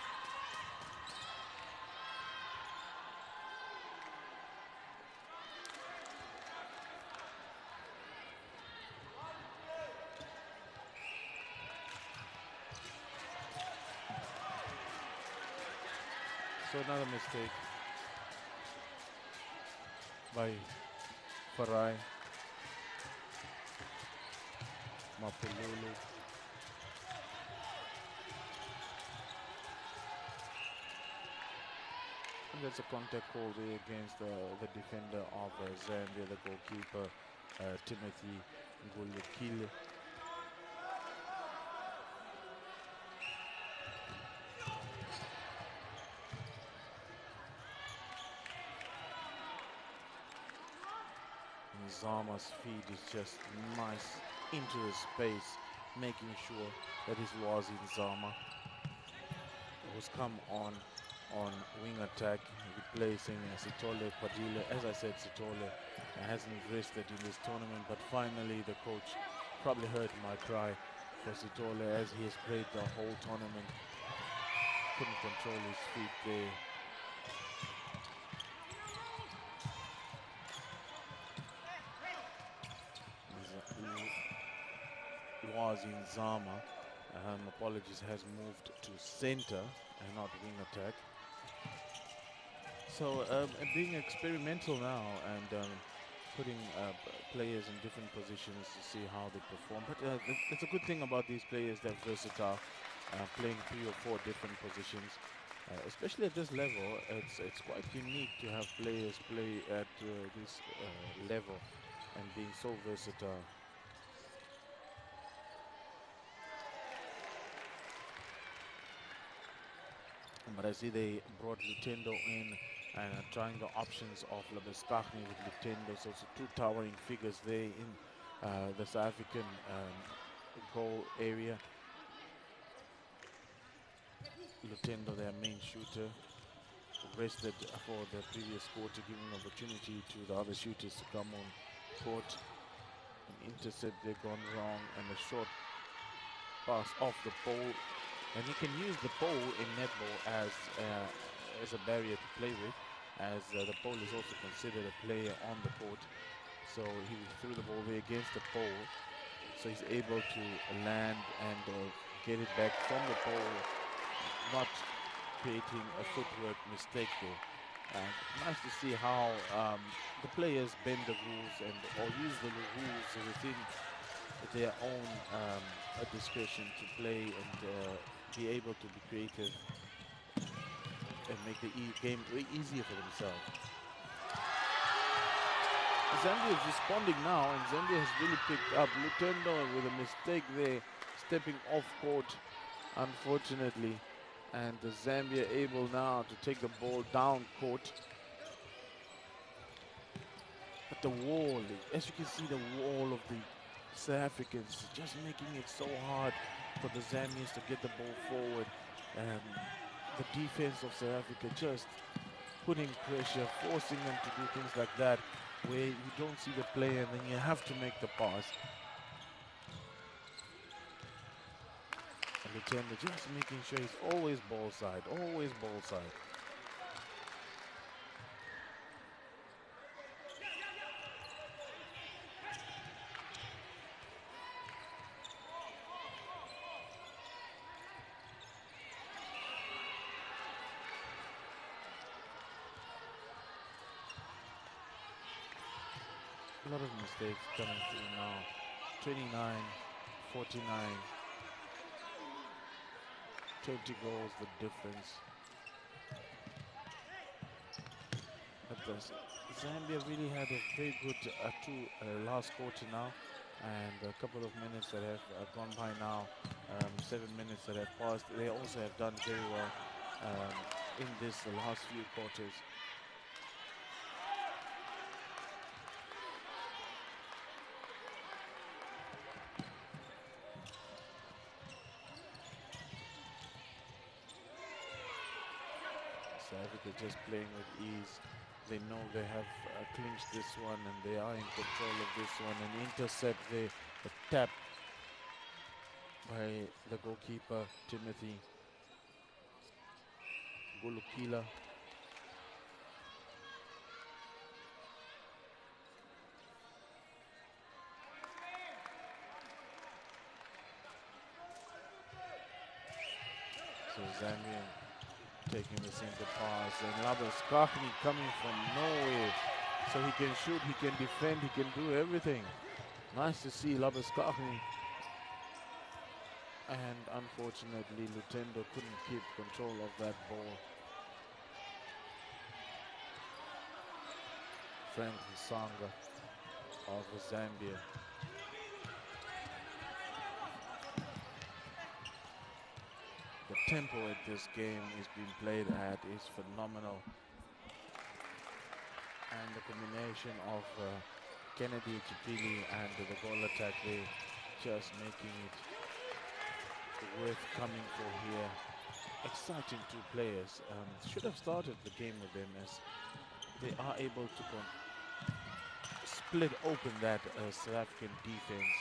So another mistake by Farai, Mapululu. And that's a contact call there against the defender of Zambia, the goalkeeper, Timothy Ngulukile. Zama's feed is just nice into the space, making sure that it was in Zama. It was come on wing attack, replacing Sitole Padilla. As I said, Sitole hasn't rested in this tournament, but finally the coach probably heard my cry for Sitole as he has played the whole tournament. Couldn't control his feet there. Was in Zama. Apologies, has moved to center and not wing attack. So being experimental now and putting players in different positions to see how they perform. But it's a good thing about these players. They're versatile, playing 3 or 4 different positions. Especially at this level, it's quite unique to have players play at this level and being so versatile. But I see they brought Lutendo in and trying the options of Labuskachny with Lutendo. So it's 2 towering figures there in the South African goal area. Lutendo, their main shooter, rested for the previous quarter, giving opportunity to the other shooters to come on court. An intercept, they've gone wrong, and a short pass off the pole. And you can use the pole in netball as a barrier to play with, as the pole is also considered a player on the court. So he threw the ball there against the pole, so he's able to land and get it back from the pole, not creating a footwork mistake there. Nice to see how the players bend the rules or use the rules within their own discretion to play and be able to be creative and make the game way easier for themselves. Zambia is responding now, and Zambia has really picked up. Lutendo with a mistake there, stepping off court, unfortunately. And the Zambia able now to take the ball down court. But the wall, as you can see, the wall of the South Africans just making it so hard for the Zambians to get the ball forward. the defense of South Africa just putting pressure, forcing them to do things like that, where you don't see the play and then you have to make the pass. And Lutendo just making sure he's always ball side, always ball side. A lot of mistakes coming through now. 29, 49, 20 goals, the difference. But Zambia really had a very good last quarter now, and a couple of minutes that have gone by now, 7 minutes that have passed. They also have done very well in this last few quarters. South Africa just playing with ease. They know they have clinched this one and they are in control of this one. An intercept there, a tap by the goalkeeper, Timothy Golukila. So Zambia taking the center pass, and Labaskakni coming from nowhere. So he can shoot, he can defend, he can do everything. Nice to see Labaskakni. And unfortunately, Lutendo couldn't keep control of that ball. Frank Nsanga of Zambia. The tempo at this game is being played at is phenomenal. And the combination of Kennedy Chipili and the goal attack there just making it worth coming for here. Exciting two players. Should have started the game with them, as they are able to split open that South African defense.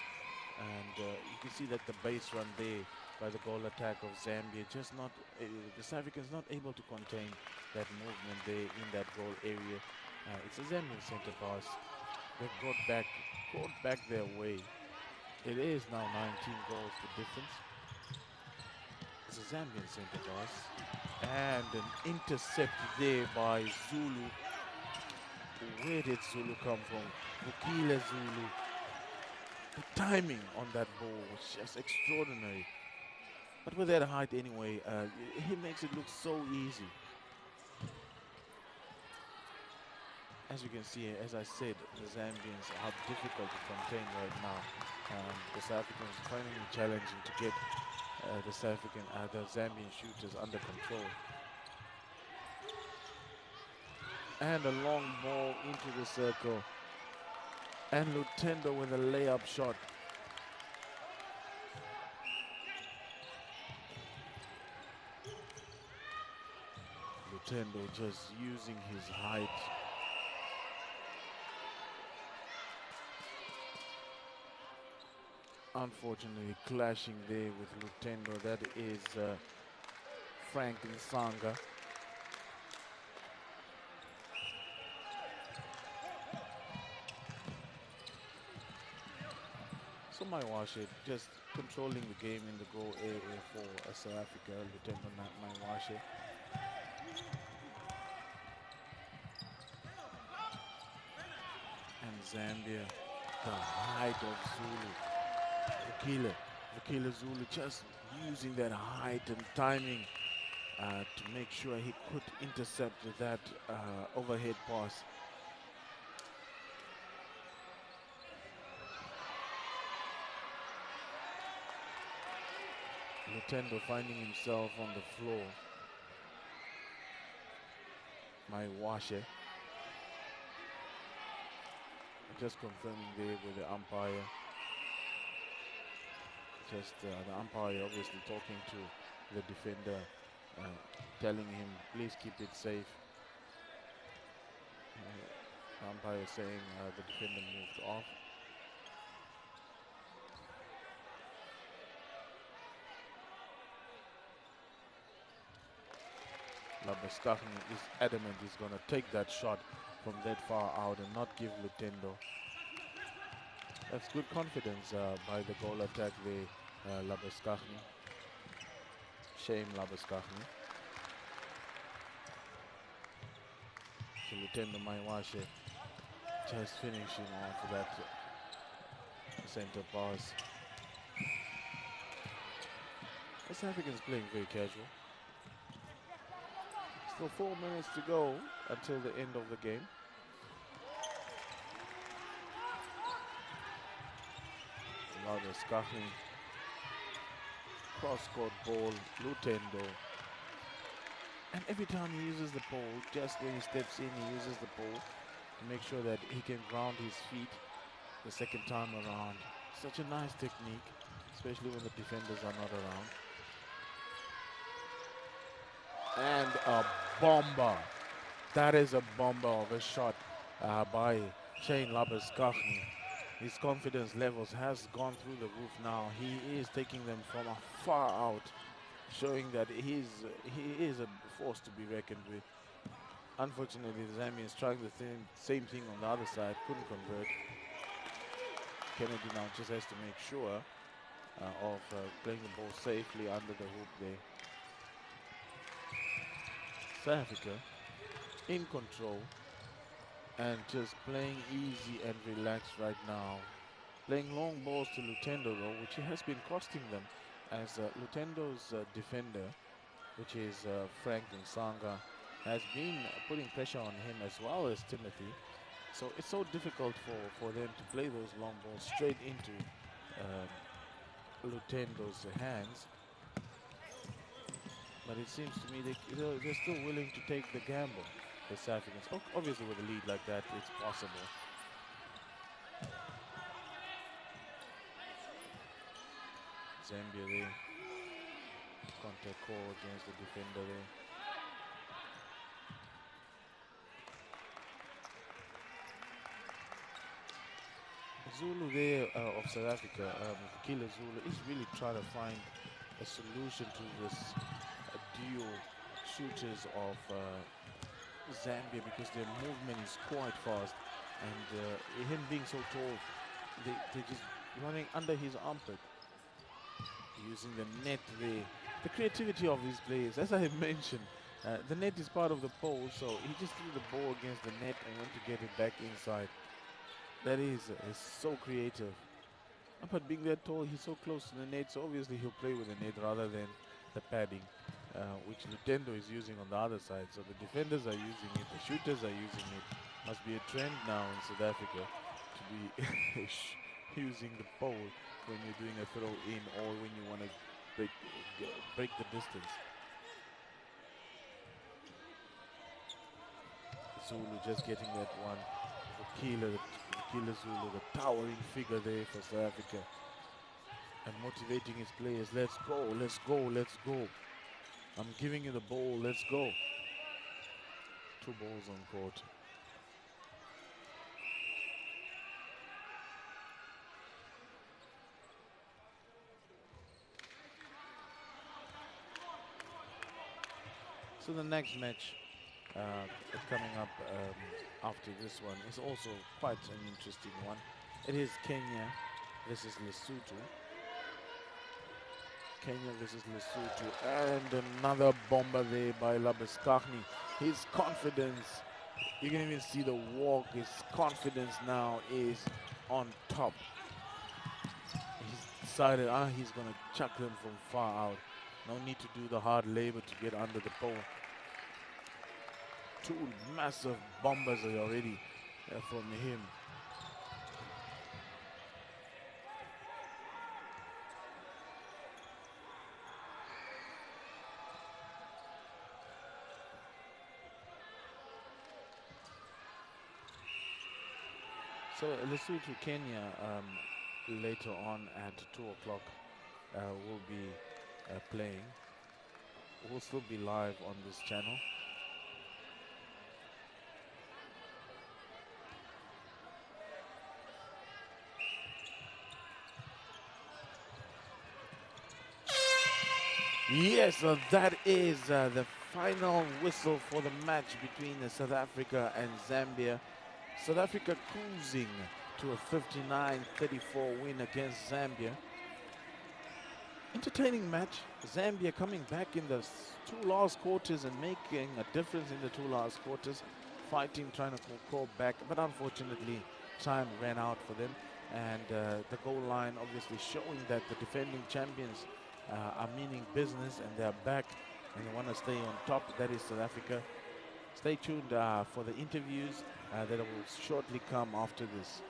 And you can see that the base run there by the goal attack of Zambia, just not, the South Africans not able to contain that movement there in that goal area. It's a Zambian center pass. They've got back their way. It is now 19 goals the difference. It's a Zambian center pass. And an intercept there by Zulu. Where did Zulu come from? Vukile Zulu. The timing on that ball was just extraordinary. But with that height anyway, he makes it look so easy. As you can see, as I said, the Zambians are difficult to contain right now. The South Africans are finding it challenging to get the Zambian shooters under control. And a long ball into the circle. And Lutendo with a layup shot. Lutendo just using his height. Unfortunately clashing there with Lutendo. That is Frank Nsanga. So Maiwashe just controlling the game in the goal area for South Africa. Lutendo Maiwashe. And Zambia, the height of Zulu. Vukile Zulu just using that height and timing to make sure he could intercept that overhead pass. Lutendo finding himself on the floor. Maiwashe just confirming there with the umpire. Just the umpire obviously talking to the defender telling him, please keep it safe. Umpire saying the defender moved off. Labuschagne is adamant he's going to take that shot from that far out and not give Lutendo. That's good confidence by the goal attack there, Labuschagne. Shame Labuschagne. So Lutendo Maiwashe just finishing off that center pass. The South Africans playing very casual. Still 4 minutes to go until the end of the game. Labuschagne, cross-court ball, Lutendo. And every time he uses the ball, just when he steps in, he uses the ball to make sure that he can ground his feet the second time around. Such a nice technique, especially when the defenders are not around. And a bomber. That is a bomber of a shot by Shane Labuschagne. His confidence levels has gone through the roof now. He is taking them from far out, showing that he is a force to be reckoned with. Unfortunately, the Zambians trying the same thing on the other side, couldn't convert. Kennedy now just has to make sure of playing the ball safely under the hoop there. South Africa in control and just playing easy and relaxed right now. Playing long balls to Lutendo though, which has been costing them, as Lutendo's defender, which is Frank Nsanga, has been putting pressure on him as well as Timothy. So it's so difficult for them to play those long balls straight into Lutendo's hands. But it seems to me they're still willing to take the gamble, the South Africans. Obviously with a lead like that, it's possible. Zambia there. Contact call against the defender there. Zulu there of South Africa, Killer Zulu, is really trying to find a solution to this duo shooters of Zambia, because their movement is quite fast, and him being so tall, they're just running under his armpit, using the net there. The creativity of these players, as I have mentioned, the net is part of the pole, so he just threw the ball against the net and went to get it back inside. That is so creative. But being that tall, he's so close to the net, so obviously he'll play with the net rather than the padding, which Lutendo is using on the other side. So the defenders are using it, the shooters are using it. Must be a trend now in South Africa to be using the pole when you're doing a throw in or when you want to break the distance. Zulu just getting that one. Killer Zulu, the towering figure there for South Africa, and motivating his players. Let's go, let's go, let's go. I'm giving you the ball, let's go. 2 balls on court. So the next match coming up after this one is also quite an interesting one. It is Kenya versus Lesotho. Kenya versus Lesotho, and another bomber there by Labuschagne. His confidence, you can even see the walk, his confidence now is on top. He's decided he's going to chuck them from far out. No need to do the hard labor to get under the pole. 2 massive bombers are already from him. So Lesotho, Kenya, later on at 2 o'clock will be playing. will still be live on this channel. Yes, that is the final whistle for the match between South Africa and Zambia. South Africa cruising to a 59-34 win against Zambia. Entertaining match. Zambia coming back in the two last quarters and making a difference in the two last quarters. Fighting, trying to call back, but unfortunately time ran out for them. And the goal line obviously showing that the defending champions are meaning business and they're back and they want to stay on top. That is South Africa. Stay tuned for the interviews that will shortly come after this.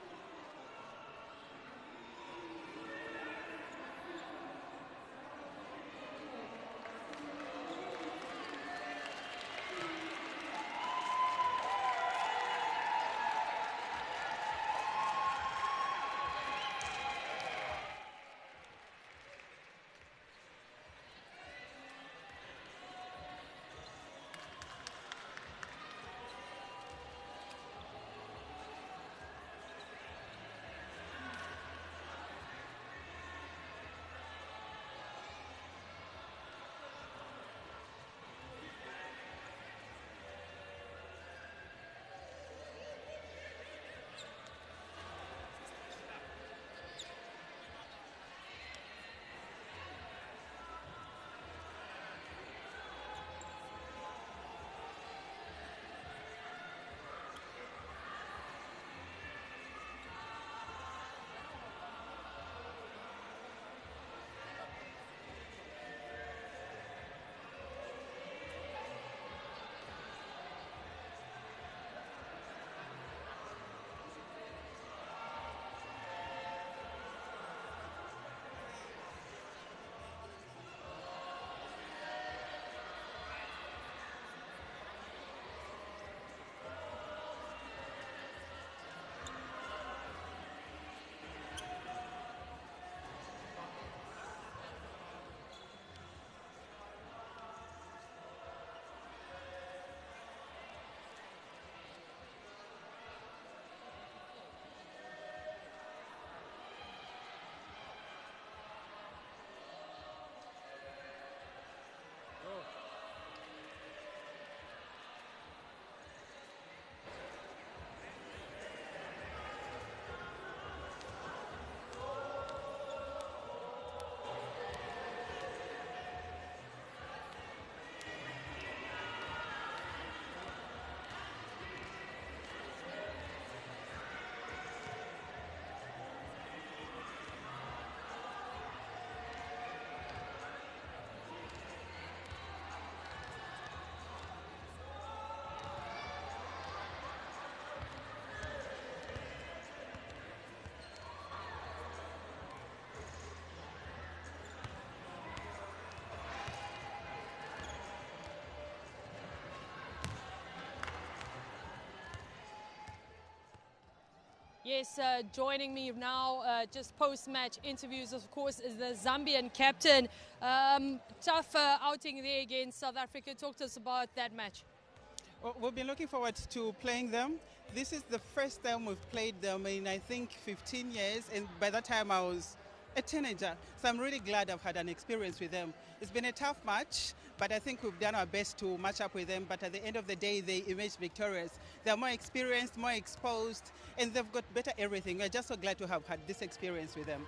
Yes, joining me now, just post-match interviews, of course, is the Zambian captain. Tough outing there against South Africa. Talk to us about that match. Well, we've been looking forward to playing them. This is the first time we've played them in, I think, 15 years, and by that time I was a teenager. So I'm really glad I've had an experience with them. It's been a tough match, but I think we've done our best to match up with them. But at the end of the day, they emerged victorious. They're more experienced, more exposed, and they've got better everything. We're just so glad to have had this experience with them.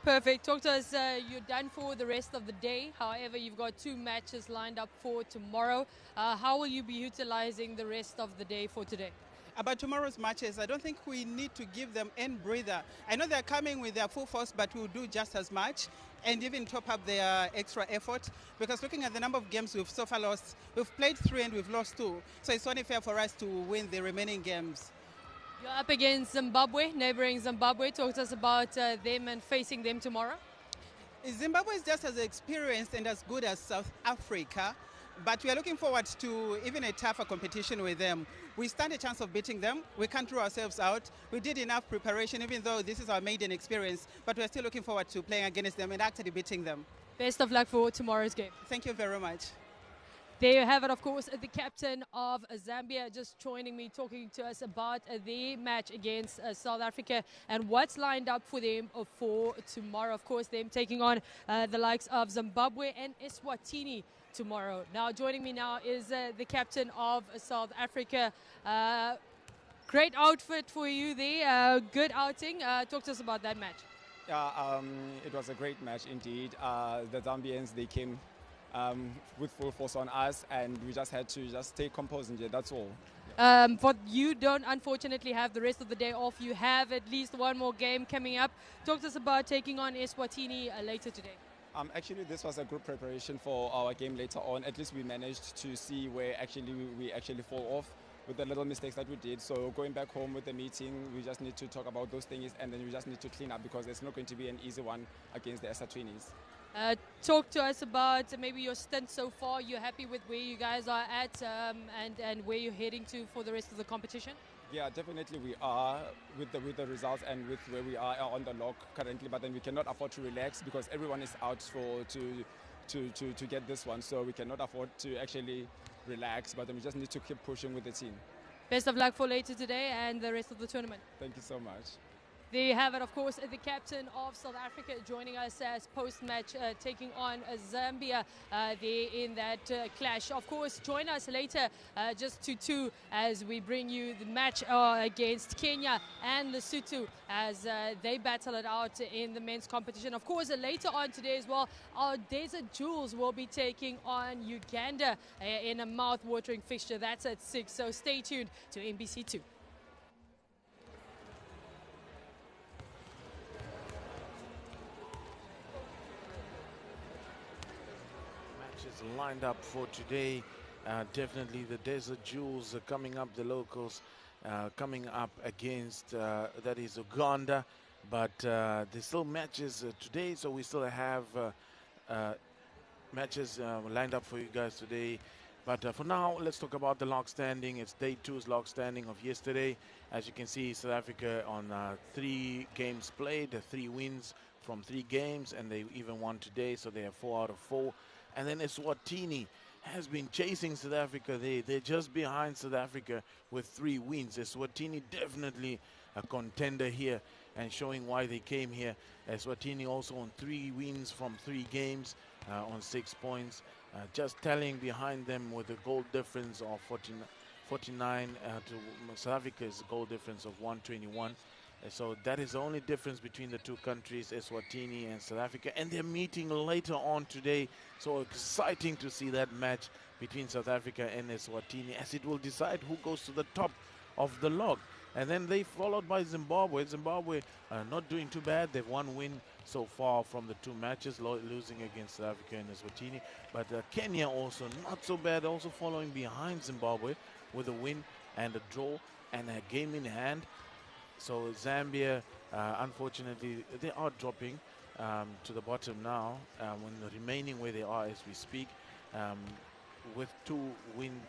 Perfect. Talk to us. You're done for the rest of the day. However, you've got 2 matches lined up for tomorrow. How will you be utilizing the rest of the day for today? About tomorrow's matches, I don't think we need to give them any breather. I know they're coming with their full force, but we'll do just as much and even top up their extra effort, because looking at the number of games we've so far lost, we've played 3 and we've lost 2. So it's only fair for us to win the remaining games. You're up against Zimbabwe, neighboring Zimbabwe. Talk to us about them and facing them tomorrow. Zimbabwe is just as experienced and as good as South Africa, but we are looking forward to even a tougher competition with them. We stand a chance of beating them. We can't throw ourselves out. We did enough preparation, even though this is our maiden experience, but we're still looking forward to playing against them and actually beating them. Best of luck for tomorrow's game. Thank you very much. There you have it, of course, the captain of Zambia just joining me, talking to us about the match against South Africa and what's lined up for them for tomorrow. Of course, them taking on the likes of Zimbabwe and Eswatini tomorrow. Now, joining me now is the captain of South Africa. Great outfit for you there, good outing. Talk to us about that match. Yeah, it was a great match indeed. The Zambians, they came with full force on us, and we just had to just stay composed, and that's all. But you don't unfortunately have the rest of the day off. You have at least one more game coming up. Talk to us about taking on Eswatini later today. Actually, this was a good preparation for our game later on. At least we managed to see where actually we actually fall off with the little mistakes that we did. So going back home with the meeting, we just need to talk about those things, and then we just need to clean up, because it's not going to be an easy one against the Eswatinis. Talk to us about maybe your stint so far. You're happy with where you guys are at and where you're heading to for the rest of the competition? Yeah, definitely we are with the results and with where we are on the log currently, but then we cannot afford to relax because everyone is out to get this one, so we cannot afford to actually relax, but then we just need to keep pushing with the team. Best of luck for later today and the rest of the tournament. Thank you so much. There you have it, of course, the captain of South Africa joining us as post-match, taking on Zambia there in that clash. Of course, join us later just to 2 as we bring you the match against Kenya and Lesotho as they battle it out in the men's competition. Of course, later on today as well, our Desert Jewels will be taking on Uganda in a mouth-watering fixture. That's at 6, so stay tuned to NBC2. Lined up for today. Definitely the Desert Jewels are coming up, the locals coming up against that is Uganda, but there's still matches today, so we still have matches lined up for you guys today. But for now, let's talk about the log standing. It's day 2's log standing of yesterday. As you can see, South Africa on 3 games played, 3 wins from 3 games, and they even won today, so they have 4 out of 4. And then Eswatini has been chasing South Africa. They're just behind South Africa with 3 wins. Eswatini definitely a contender here and showing why they came here. Eswatini also on 3 wins from 3 games on 6 points. Just tallying behind them with a goal difference of 49 to South Africa's goal difference of 121. So that is the only difference between the 2 countries, Eswatini and South Africa. And they're meeting later on today. So exciting to see that match between South Africa and Eswatini, as it will decide who goes to the top of the log. And then they followed by Zimbabwe. Zimbabwe not doing too bad. They've 1 win so far from the 2 matches, losing against South Africa and Eswatini. But Kenya also not so bad, also following behind Zimbabwe with a win and a draw and a game in hand. So Zambia, unfortunately, they are dropping to the bottom now, when remaining where they are as we speak, with 2 wins.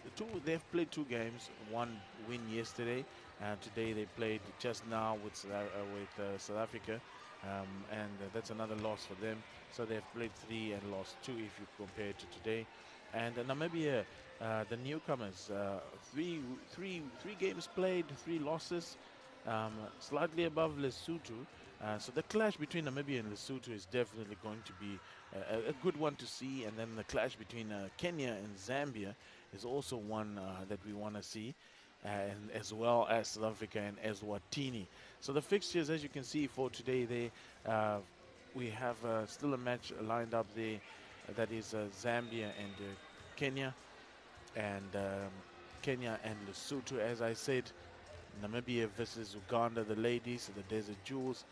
They've played 2 games, 1 win yesterday, and today they played just now with South Africa, and that's another loss for them. So they've played 3 and lost 2 if you compare it to today. And Namibia, the newcomers, 3 games played, 3 losses. Slightly above Lesotho, so the clash between Namibia and Lesotho is definitely going to be a good one to see, and then the clash between Kenya and Zambia is also one that we want to see, and as well as South Africa and Eswatini. So the fixtures, as you can see for today, we have still a match lined up there, that is Zambia and Kenya, and Lesotho, as I said. Namibia versus Uganda, the ladies, the Desert Jewels.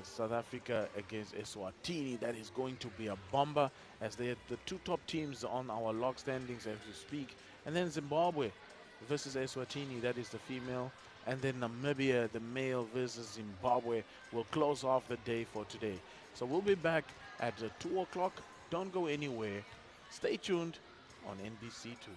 South Africa against Eswatini. That is going to be a bomber, as they are the 2 top teams on our log standings as we speak. And then Zimbabwe versus Eswatini, that is the female. And then Namibia, the male, versus Zimbabwe will close off the day for today. So we'll be back at 2 o'clock. Don't go anywhere. Stay tuned on NBC2.